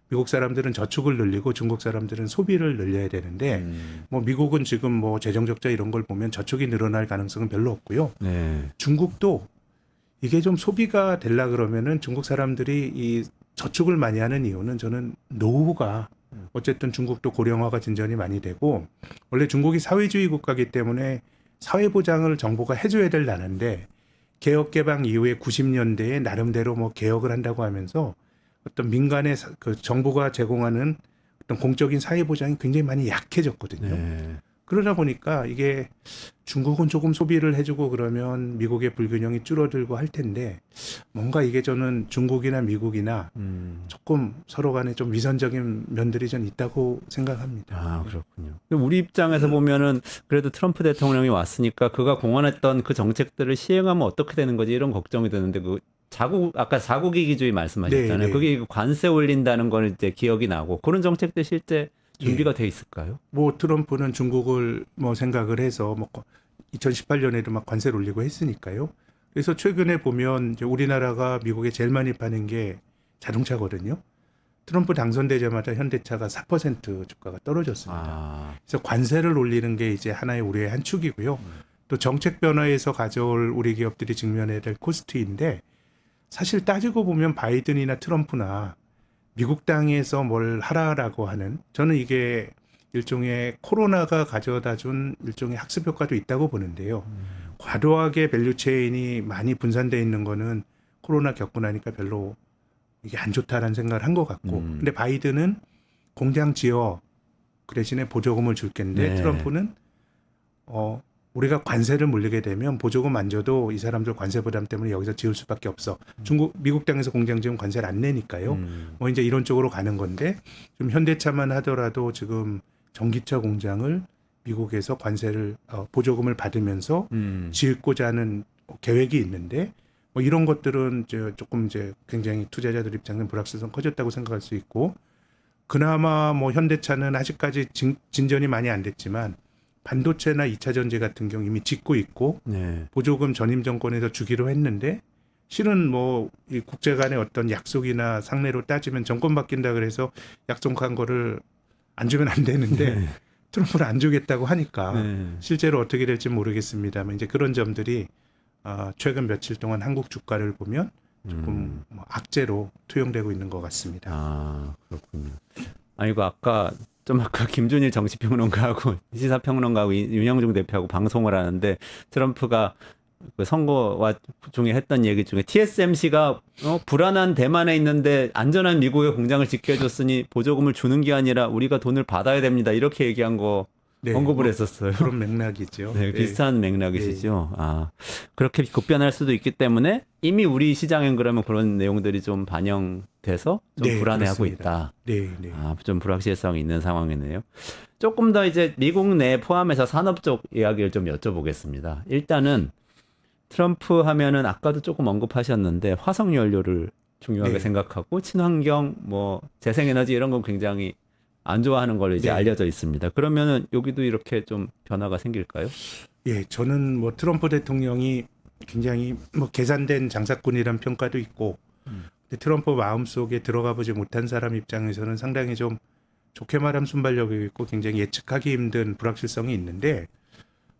미국 사람들은 저축을 늘리고 중국 사람들은 소비를 늘려야 되는데 뭐 미국은 지금 뭐 재정 적자 이런 걸 보면 저축이 늘어날 가능성은 별로 없고요. 네. 중국도 이게 좀 소비가 되려 그러면은 중국 사람들이 이 저축을 많이 하는 이유는 저는 노후가 어쨌든 중국도 고령화가 진전이 많이 되고 원래 중국이 사회주의 국가이기 때문에 사회보장을 정부가 해줘야 될 나라인데 개혁개방 이후에 90년대에 나름대로 뭐 개혁을 한다고 하면서 어떤 민간의 그 정부가 제공하는 어떤 공적인 사회보장이 굉장히 많이 약해졌거든요. 네. 그러다 보니까 이게 중국은 조금 소비를 해주고 그러면 미국의 불균형이 줄어들고 할 텐데 뭔가 이게 저는 중국이나 미국이나 조금 서로 간에 좀 위선적인 면들이 좀 있다고 생각합니다. 아, 그렇군요. 우리 입장에서 보면은 그래도 트럼프 대통령이 왔으니까 그가 공언했던 그 정책들을 시행하면 어떻게 되는 거지 이런 걱정이 드는데 아까 자국 이기주의 말씀하셨잖아요. 네, 네. 그게 관세 올린다는 거는 이제 기억이 나고 그런 정책들 실제 준비가 돼 있을까요? 뭐 트럼프는 중국을 뭐 생각을 해서 뭐 2018년에도 막 관세를 올리고 했으니까요. 그래서 최근에 보면 이제 우리나라가 미국에 제일 많이 파는 게 자동차거든요. 트럼프 당선되자마자 현대차가 4% 주가가 떨어졌습니다. 아, 그래서 관세를 올리는 게 이제 하나의 우리의 한 축이고요. 또 정책 변화에서 가져올 우리 기업들이 직면해야 될 코스트인데 사실 따지고 보면 바이든이나 트럼프나 미국 땅에서 뭘 하라라고 하는 저는 이게 일종의 코로나가 가져다 준 일종의 학습 효과도 있다고 보는데요. 과도하게 밸류체인이 많이 분산되어 있는 거는 코로나 겪고 나니까 별로 이게 안 좋다라는 생각을 한 것 같고 근데 바이든은 공장 지어 그 대신에 보조금을 줄 텐데 네. 트럼프는 우리가 관세를 물리게 되면 보조금 안 줘도 이 사람들 관세 부담 때문에 여기서 지을 수밖에 없어. 미국 땅에서 공장 지으면 관세를 안 내니까요. 뭐 이제 이런 쪽으로 가는 건데 좀 현대차만 하더라도 지금 전기차 공장을 미국에서 관세를 보조금을 받으면서 짓고자 하는 계획이 있는데 뭐 이런 것들은 조금 이제 굉장히 투자자들 입장에는 불확실성 커졌다고 생각할 수 있고 그나마 뭐 현대차는 아직까지 진전이 많이 안 됐지만 반도체나 2차 전지 같은 경우 이미 짓고 있고 네. 보조금 전임 정권에서 주기로 했는데 실은 뭐 이 국제 간의 어떤 약속이나 상례로 따지면 정권 바뀐다 그래서 약속한 거를 안 주면 안 되는데 네. 트럼프를 안 주겠다고 하니까 네. 실제로 어떻게 될지 모르겠습니다만 이제 그런 점들이 최근 며칠 동안 한국 주가를 보면 조금 뭐 악재로 투영되고 있는 것 같습니다. 아, 그렇군요. 아이고 아까 김준일 정치평론가하고 시사평론가하고 윤영중 대표하고 방송을 하는데 트럼프가 그 선거 중에 했던 얘기 중에 TSMC가 불안한 대만에 있는데 안전한 미국의 공장을 지켜줬으니 보조금을 주는 게 아니라 우리가 돈을 받아야 됩니다. 이렇게 얘기한 거 네, 언급을 뭐 했었어요. 그런 맥락이죠. 네, 네. 비슷한 맥락이시죠. 아, 그렇게 급변할 수도 있기 때문에 이미 우리 시장엔 그러면 그런 내용들이 좀 반영돼서 좀 네, 불안해하고 그렇습니다. 있다. 네, 네. 아, 좀 불확실성이 있는 상황이네요. 조금 더 이제 미국 내 포함해서 산업 쪽 이야기를 좀 여쭤보겠습니다. 일단은 트럼프 하면은 아까도 조금 언급하셨는데 화석 연료를 중요하게 네. 생각하고 친환경 뭐 재생에너지 이런 건 굉장히 안 좋아하는 걸로 이제 네. 알려져 있습니다. 그러면은 여기도 이렇게 좀 변화가 생길까요? 예, 저는 뭐 트럼프 대통령이 굉장히 뭐 계산된 장사꾼이란 평가도 있고, 근데 트럼프 마음속에 들어가 보지 못한 사람 입장에서는 상당히 좀 좋게 말하면 순발력이 있고 굉장히 예측하기 힘든 불확실성이 있는데,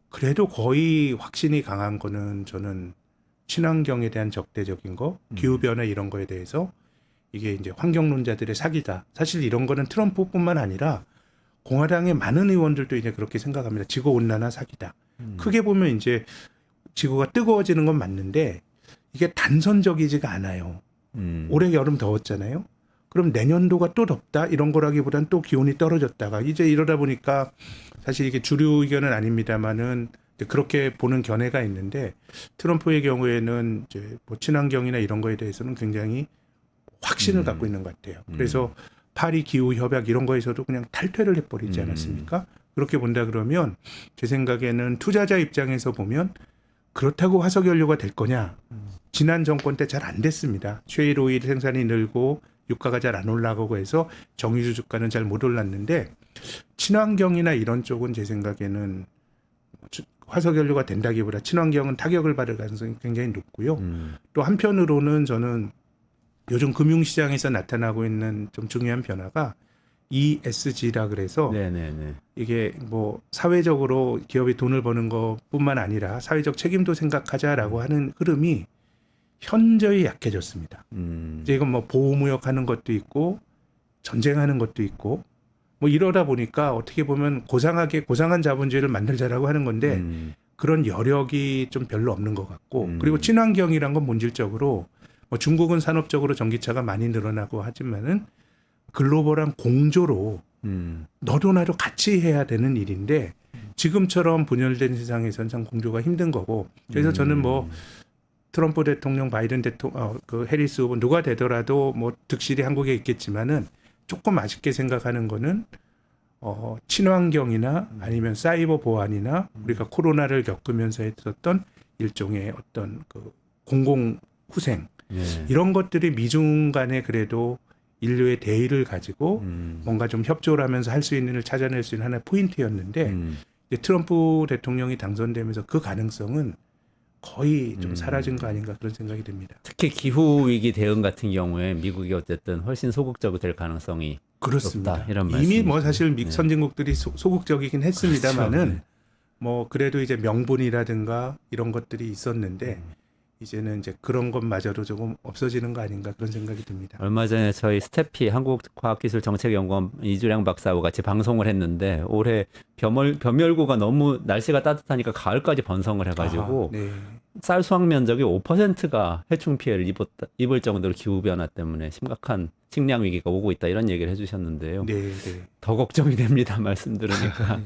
그래도 거의 확신이 강한 거는 저는 친환경에 대한 적대적인 거, 기후변화 이런 거에 대해서 이게 이제 환경론자들의 사기다. 사실 이런 거는 트럼프뿐만 아니라 공화당의 많은 의원들도 이제 그렇게 생각합니다. 지구온난화 사기다. 크게 보면 이제 지구가 뜨거워지는 건 맞는데 이게 단선적이지가 않아요. 올해 여름 더웠잖아요. 그럼 내년도가 또 덥다 이런 거라기보단 또 기온이 떨어졌다가 이제 이러다 보니까 사실 이게 주류 의견은 아닙니다만은 그렇게 보는 견해가 있는데 트럼프의 경우에는 이제 뭐 친환경이나 이런 거에 대해서는 굉장히 확신을 갖고 있는 것 같아요. 그래서 파리 기후 협약 이런 거에서도 그냥 탈퇴를 해버리지 않았습니까? 그렇게 본다 그러면 제 생각에는 투자자 입장에서 보면 그렇다고 화석연료가 될 거냐? 지난 정권 때 잘 안 됐습니다. 셰일 오일 생산이 늘고 유가가 잘 안 올라가고 해서 정유주 주가는 잘 못 올랐는데 친환경이나 이런 쪽은 제 생각에는 화석연료가 된다기보다 친환경은 타격을 받을 가능성이 굉장히 높고요. 또 한편으로는 저는 요즘 금융시장에서 나타나고 있는 좀 중요한 변화가 ESG라 그래서 네네네. 이게 뭐 사회적으로 기업이 돈을 버는 것뿐만 아니라 사회적 책임도 생각하자라고 하는 흐름이 현저히 약해졌습니다. 이제 이건 뭐 보호무역하는 것도 있고 전쟁하는 것도 있고 뭐 이러다 보니까 어떻게 보면 고상한 자본주의를 만들자라고 하는 건데 그런 여력이 좀 별로 없는 것 같고 그리고 친환경이란 건 본질적으로 뭐 중국은 산업적으로 전기차가 많이 늘어나고 하지만은 글로벌한 공조로 너도 나도 같이 해야 되는 일인데 지금처럼 분열된 세상에서는 참 공조가 힘든 거고 그래서 저는 뭐 트럼프 대통령, 바이든 대통령, 그 해리스 후보 누가 되더라도 뭐 득실이 한국에 있겠지만은 조금 아쉽게 생각하는 거는 친환경이나 아니면 사이버 보안이나 우리가 코로나를 겪으면서 했었던 일종의 어떤 그 공공 후생 이런 것들이 미중 간에 그래도 인류의 대의를 가지고 뭔가 좀 협조를 하면서 할 수 있는 일을 찾아낼 수 있는 하나의 포인트였는데 이제 트럼프 대통령이 당선되면서 그 가능성은 거의 좀 사라진 거 아닌가 그런 생각이 듭니다. 특히 기후 위기 대응 같은 경우에 미국이 어쨌든 훨씬 소극적이 될 가능성이 그렇습니다. 높다, 이런 이미 뭐 말씀이죠. 사실 네. 선진국들이 소극적이긴 했습니다만은 그렇죠. 네. 뭐 그래도 이제 명분이라든가 이런 것들이 있었는데 이제는 이제 그런 것마저도 조금 없어지는 거 아닌가 그런 생각이 듭니다. 얼마 전에 저희 스태피 한국과학기술정책연구원 이주량 박사하고 같이 방송을 했는데 올해 벼멸구가 너무 날씨가 따뜻하니까 가을까지 번성을 해가지고 네. 쌀 수확 면적이 5%가 해충 피해를 입을 정도로 기후변화 때문에 심각한 식량 위기가 오고 있다 이런 얘기를 해주셨는데요. 네, 네. 더 걱정이 됩니다. 말씀 들으니까.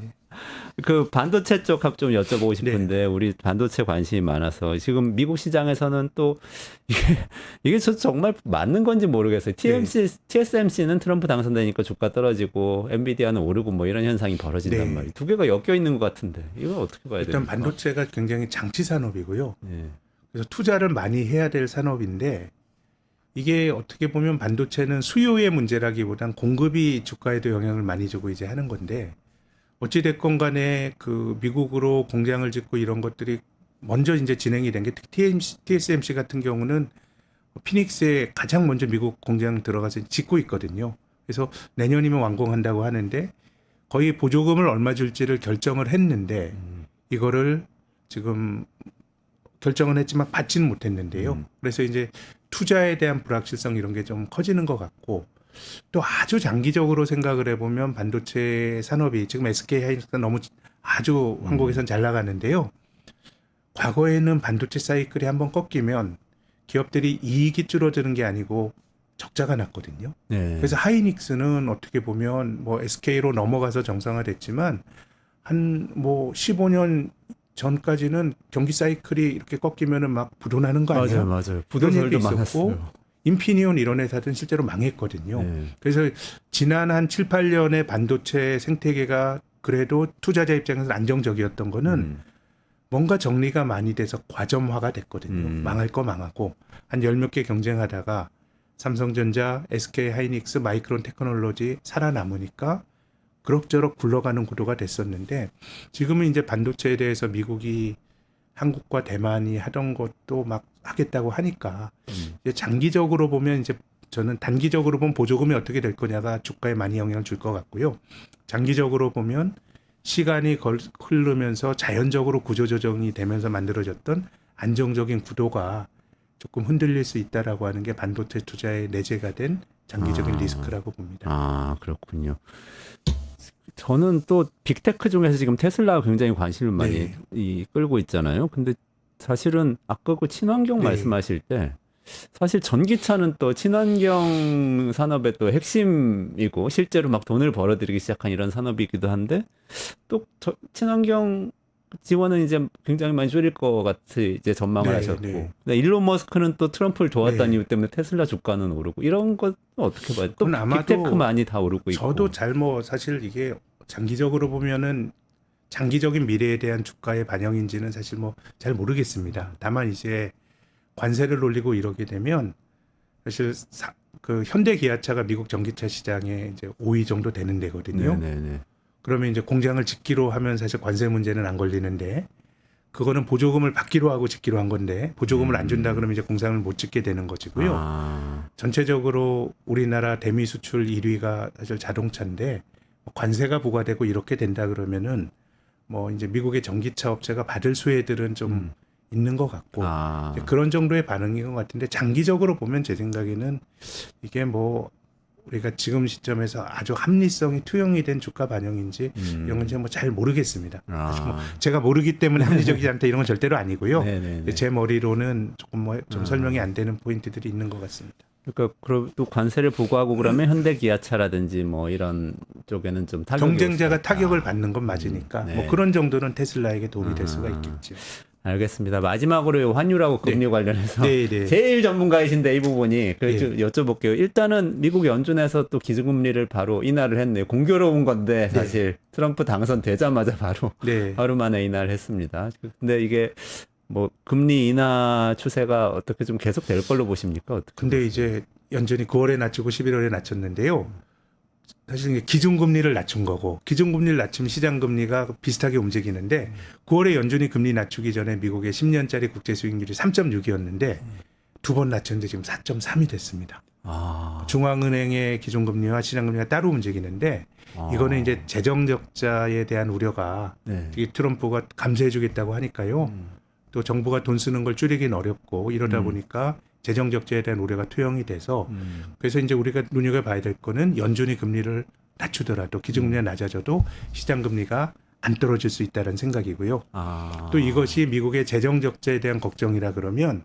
그 반도체 쪽 좀 여쭤보고 싶은데 우리 반도체 관심이 많아서 지금 미국 시장에서는 또 이게 저 정말 맞는 건지 모르겠어요. TSMC는 트럼프 당선되니까 주가 떨어지고 엔비디아는 오르고 뭐 이런 현상이 벌어진단 네. 말이에요. 두 개가 엮여 있는 것 같은데 이거 어떻게 봐야 됩니까? 일단 반도체가 굉장히 장치 산업이고요. 네. 그래서 투자를 많이 해야 될 산업인데 이게 어떻게 보면 반도체는 수요의 문제라기보단 공급이 주가에도 영향을 많이 주고 이제 하는 건데 어찌됐건 간에 그 미국으로 공장을 짓고 이런 것들이 먼저 이제 진행이 된 게 특히 TSMC 같은 경우는 피닉스에 가장 먼저 미국 공장 들어가서 짓고 있거든요. 그래서 내년이면 완공한다고 하는데 거의 보조금을 얼마 줄지를 결정을 했는데 이거를 지금 결정은 했지만 받지는 못했는데요. 그래서 이제 투자에 대한 불확실성 이런 게 좀 커지는 것 같고 또 아주 장기적으로 생각을 해보면 반도체 산업이 지금 SK 하이닉스가 너무 아주 한국에선 잘 나가는데요. 과거에는 반도체 사이클이 한번 꺾이면 기업들이 이익이 줄어드는 게 아니고 적자가 났거든요. 네. 그래서 하이닉스는 어떻게 보면 뭐 SK로 넘어가서 정상화됐지만 한 뭐 15년 전까지는 경기 사이클이 이렇게 꺾이면은 막 부도나는 거 아니에요? 맞아요. 그런 부도설도 일도 있었고 많았어요. 인피니온 이런 회사들은 실제로 망했거든요. 네. 그래서 지난 한 7, 8년의 반도체 생태계가 그래도 투자자 입장에서 안정적이었던 거는 뭔가 정리가 많이 돼서 과점화가 됐거든요. 망할 거 망하고 한 열 몇 개 경쟁하다가 삼성전자, SK 하이닉스, 마이크론 테크놀로지 살아남으니까 그럭저럭 굴러가는 구도가 됐었는데 지금은 이제 반도체에 대해서 미국이 한국과 대만이 하던 것도 막 하겠다고 하니까 이제 장기적으로 보면 이제 저는 단기적으로 보면 보조금이 어떻게 될 거냐가 주가에 많이 영향을 줄 것 같고요. 장기적으로 보면 시간이 흐르면서 자연적으로 구조조정이 되면서 만들어졌던 안정적인 구도가 조금 흔들릴 수 있다라고 하는 게 반도체 투자의 내재가 된 장기적인 리스크라고 봅니다. 아, 그렇군요. 저는 또 빅테크 중에서 지금 테슬라가 굉장히 관심을 많이 끌고 있잖아요. 근데 사실은 아까 그 친환경 말씀하실 때 사실 전기차는 또 친환경 산업의 또 핵심이고 실제로 막 돈을 벌어들이기 시작한 이런 산업이기도 한데 또 친환경 지원은 이제 굉장히 많이 줄일 것 같이 이제 전망을 네, 하셨고. 네. 근데 일론 머스크는 또 트럼프를 좋아했다는 네. 이유 때문에 테슬라 주가는 오르고 이런 건 어떻게 봐요? 또 그건 아마도 빅테크만이 다 오르고 있고. 저도 잘 뭐 사실 이게 장기적으로 보면은 장기적인 미래에 대한 주가의 반영인지는 사실 뭐 잘 모르겠습니다. 다만 이제 관세를 올리고 이러게 되면 사실 그 현대 기아차가 미국 전기차 시장에 이제 5위 정도 되는 데거든요. 네네네. 그러면 이제 공장을 짓기로 하면 사실 관세 문제는 안 걸리는데 그거는 보조금을 받기로 하고 짓기로 한 건데 보조금을 안 준다 그러면 이제 공장을 못 짓게 되는 것이고요. 아, 전체적으로 우리나라 대미 수출 1위가 사실 자동차인데 관세가 부과되고 이렇게 된다 그러면은 뭐 이제 미국의 전기차 업체가 받을 수혜들은 좀 있는 것 같고 아. 이제 그런 정도의 반응인 것 같은데 장기적으로 보면 제 생각에는 이게 뭐 우리가 지금 시점에서 아주 합리성이 투영이 된 주가 반영인지 이런 건 제가 뭐 잘 모르겠습니다. 사실 뭐 제가 모르기 때문에 합리적이지 않다 이런 건 절대로 아니고요. 네네네. 제 머리로는 조금 뭐 좀 설명이 안 되는 포인트들이 있는 것 같습니다. 그러니까 그럼 또 관세를 부과하고 그러면 현대 기아차라든지 뭐 이런 쪽에는 좀 타격이 경쟁자가 올 수 있다. 타격을 받는 건 맞으니까 네. 뭐 그런 정도는 테슬라에게 도움이 될 수가 있겠죠. 알겠습니다. 마지막으로 환율하고 금리 관련해서 네, 네. 제일 전문가이신데 이 부분이 그래서 네. 여쭤볼게요. 일단은 미국 연준에서 또 기준금리를 바로 인하를 했네요. 공교로운 건데 사실 트럼프 당선되자마자 바로 네. 하루 만에 인하를 했습니다. 근데 이게 뭐 금리 인하 추세가 어떻게 좀 계속 될 걸로 보십니까? 어떻게? 근데 이제 연준이 9월에 낮추고 11월에 낮췄는데요. 사실 이게 기준금리를 낮춘 거고 기준금리를 낮추면 시장금리가 비슷하게 움직이는데 9월에 연준이 금리 낮추기 전에 미국의 10년짜리 국제수익률이 3.6이었는데 두 번 낮췄는데 지금 4.3이 됐습니다. 아, 중앙은행의 기준금리와 시장금리가 따로 움직이는데 이거는 이제 재정 적자에 대한 우려가 네. 이 트럼프가 감세해 주겠다고 하니까요. 또 정부가 돈 쓰는 걸 줄이긴 어렵고 이러다 보니까 재정 적자에 대한 우려가 투영이 돼서 그래서 이제 우리가 눈여겨봐야 될 거는 연준이 금리를 낮추더라도 기준금리가 낮아져도 시장금리가 안 떨어질 수 있다는 생각이고요. 아. 또 이것이 미국의 재정 적자에 대한 걱정이라 그러면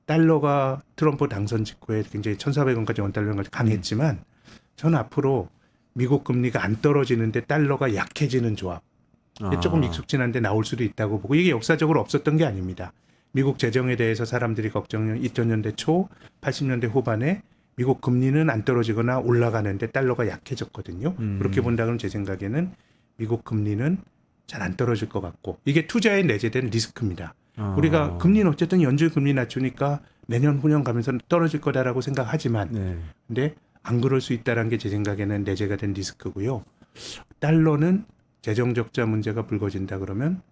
달러가 트럼프 당선 직후에 굉장히 1,400원까지 원달러까지 강했지만 전 앞으로 미국 금리가 안 떨어지는데 달러가 약해지는 조합 이게 조금 익숙진한데 나올 수도 있다고 보고 이게 역사적으로 없었던 게 아닙니다. 미국 재정에 대해서 사람들이 걱정은 2000년대 초, 80년대 후반에 미국 금리는 안 떨어지거나 올라가는데 달러가 약해졌거든요. 그렇게 본다면 제 생각에는 미국 금리는 잘 안 떨어질 것 같고 이게 투자에 내재된 리스크입니다. 우리가 금리는 어쨌든 연준 금리 낮추니까 내년 후년 가면서 떨어질 거다라고 생각하지만 네. 근데 안 그럴 수 있다는 게 제 생각에는 내재가 된 리스크고요. 달러는 재정 적자 문제가 불거진다 그러면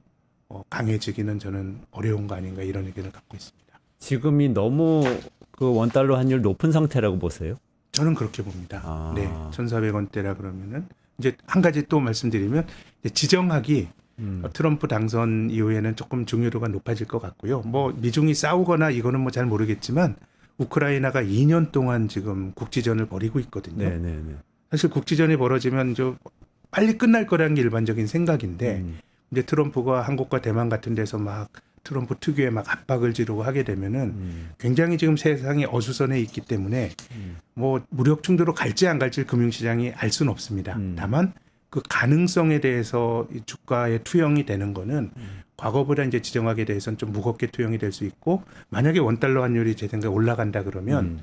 강해지기는 저는 어려운 거 아닌가 이런 의견을 갖고 있습니다. 지금이 너무 그 원달러 환율 높은 상태라고 보세요? 저는 그렇게 봅니다. 아. 네, 1,400원대라 그러면은 이제 한 가지 또 말씀드리면 이제 지정학이 트럼프 당선 이후에는 조금 중요도가 높아질 것 같고요. 뭐 미중이 싸우거나 이거는 뭐 잘 모르겠지만 우크라이나가 2년 동안 지금 국지전을 벌이고 있거든요. 네네네. 사실 국지전이 벌어지면 좀 빨리 끝날 거라는 게 일반적인 생각인데 이제 트럼프가 한국과 대만 같은 데서 막 트럼프 특유의 막 압박을 지르고 하게 되면은 굉장히 지금 세상이 어수선해 있기 때문에 뭐 무력 충돌로 갈지 안 갈지 금융시장이 알 수는 없습니다. 다만 그 가능성에 대해서 이 주가에 투영이 되는 거는 과거보다 이제 지정학에 대해서는 좀 무겁게 투영이 될 수 있고 만약에 원달러 환율이 제 생각에 올라간다 그러면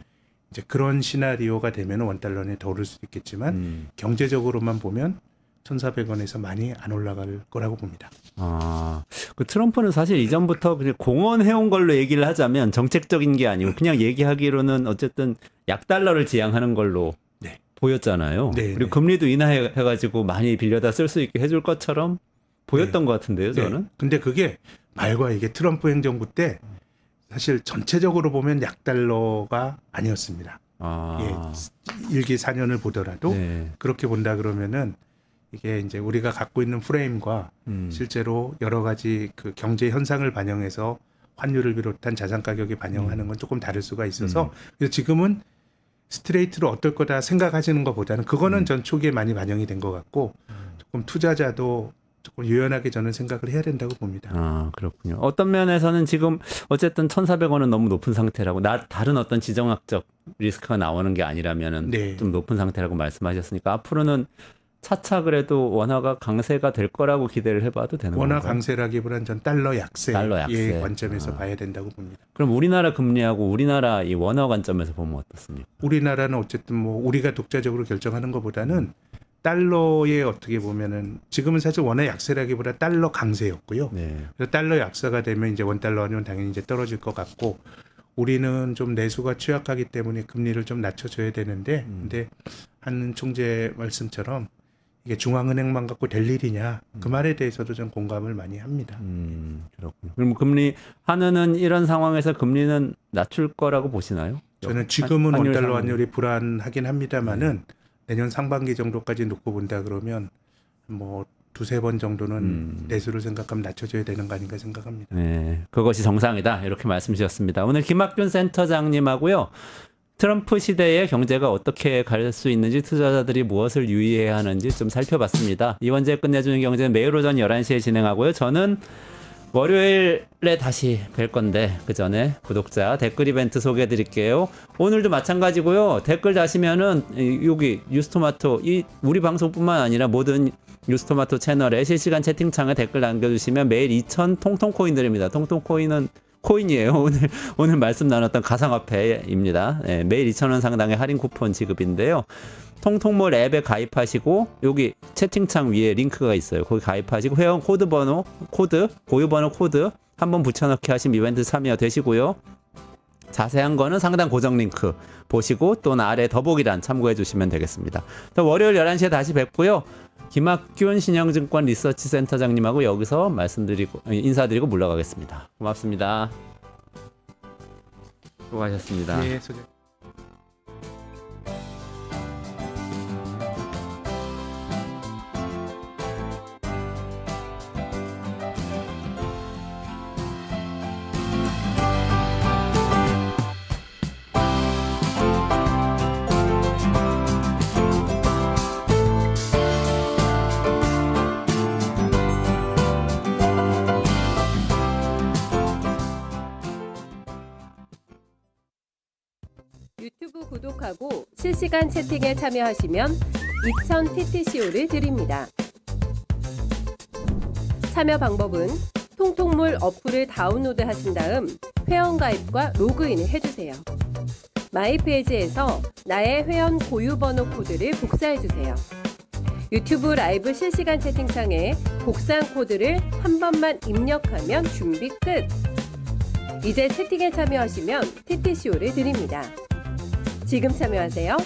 이제 그런 시나리오가 되면 원달러는 더 오를 수도 있겠지만 경제적으로만 보면 1,400원에서 많이 안 올라갈 거라고 봅니다. 아, 그 트럼프는 사실 이전부터 그냥 공언해온 걸로 얘기를 하자면 정책적인 게 아니고 그냥 얘기하기로는 어쨌든 약달러를 지향하는 걸로 네. 보였잖아요. 네, 그리고 네. 금리도 인하해가지고 많이 빌려다 쓸 수 있게 해줄 것처럼 보였던 것 같은데요, 저는. 네. 근데 그게 말과 이게 트럼프 행정부 때 사실 전체적으로 보면 약달러가 아니었습니다. 아, 예, 일기 4년을 보더라도 네. 그렇게 본다 그러면은 이게 이제 우리가 갖고 있는 프레임과 실제로 여러 가지 그 경제 현상을 반영해서 환율을 비롯한 자산 가격에 반영하는 건 조금 다를 수가 있어서 그래서 지금은 스트레이트로 어떨 거다 생각하시는 것보다는 그거는 전 초기에 많이 반영이 된 것 같고 조금 투자자도 조금 유연하게 저는 생각을 해야 된다고 봅니다. 아, 그렇군요. 어떤 면에서는 지금 어쨌든 1,400원은 너무 높은 상태라고 다른 어떤 지정학적 리스크가 나오는 게 아니라면은 네. 좀 높은 상태라고 말씀하셨으니까 앞으로는 차차 그래도 원화가 강세가 될 거라고 기대를 해봐도 되는 원화 건가요? 강세라기보다는 전 달러 약세의 달러 약세. 관점에서 봐야 된다고 봅니다. 그럼 우리나라 금리하고 우리나라 이 원화 관점에서 보면 어떻습니까? 우리나라는 어쨌든 뭐 우리가 독자적으로 결정하는 것보다는 달러의 어떻게 보면은 지금은 사실 원화 약세라기보다 달러 강세였고요. 네. 그래서 달러 약세가 되면 이제 원달러 환율은 당연히 이제 떨어질 것 같고 우리는 좀 내수가 취약하기 때문에 금리를 좀 낮춰줘야 되는데 근데 한 총재 말씀처럼 이게 중앙은행만 갖고 될 일이냐 그 말에 대해서도 좀 공감을 많이 합니다. 그렇군요. 그럼 금리 한은은 이런 상황에서 금리는 낮출 거라고 보시나요? 저는 지금은 환율 원달러 상황. 환율이 불안하긴 합니다만은 내년 상반기 정도까지 놓고 본다 그러면 뭐 두세 번 정도는 내수를 생각하면 낮춰줘야 되는 거 아닌가 생각합니다. 네, 그것이 정상이다 이렇게 말씀 주셨습니다. 오늘 김학균 센터장님하고요. 트럼프 시대의 경제가 어떻게 갈 수 있는지 투자자들이 무엇을 유의해야 하는지 좀 살펴봤습니다. 이원재 끝내주는 경제는 매일 오전 11시에 진행하고요. 저는 월요일에 다시 뵐 건데 그 전에 구독자 댓글 이벤트 소개해 드릴게요. 오늘도 마찬가지고요. 댓글 다시면은 여기 뉴스토마토 이 우리 방송뿐만 아니라 모든 뉴스토마토 채널에 실시간 채팅창에 댓글 남겨주시면 매일 2,000 통통코인 드립니다. 통통코인은 코인이에요. 오늘 말씀 나눴던 가상화폐입니다. 네, 매일 2,000원 상당의 할인 쿠폰 지급인데요. 통통몰 앱에 가입하시고 여기 채팅창 위에 링크가 있어요. 거기 가입하시고 회원 코드 고유 번호 코드 한번 붙여넣기 하시면 이벤트 참여되시고요. 자세한 거는 상단 고정 링크 보시고 또는 아래 더보기란 참고해 주시면 되겠습니다. 또 월요일 11시에 다시 뵙고요. 김학균 신영증권 리서치 센터장님하고 여기서 인사드리고 물러가겠습니다. 고맙습니다. 수고하셨습니다. 예, 소장. 유튜브 구독하고 실시간 채팅에 참여하시면 2000 TTCO를 드립니다. 참여 방법은 통통몰 어플을 다운로드 하신 다음 회원가입과 로그인을 해주세요. 마이 페이지에서 나의 회원 고유번호 코드를 복사해주세요. 유튜브 라이브 실시간 채팅창에 복사한 코드를 한 번만 입력하면 준비 끝! 이제 채팅에 참여하시면 TTCO를 드립니다. 지금 참여하세요.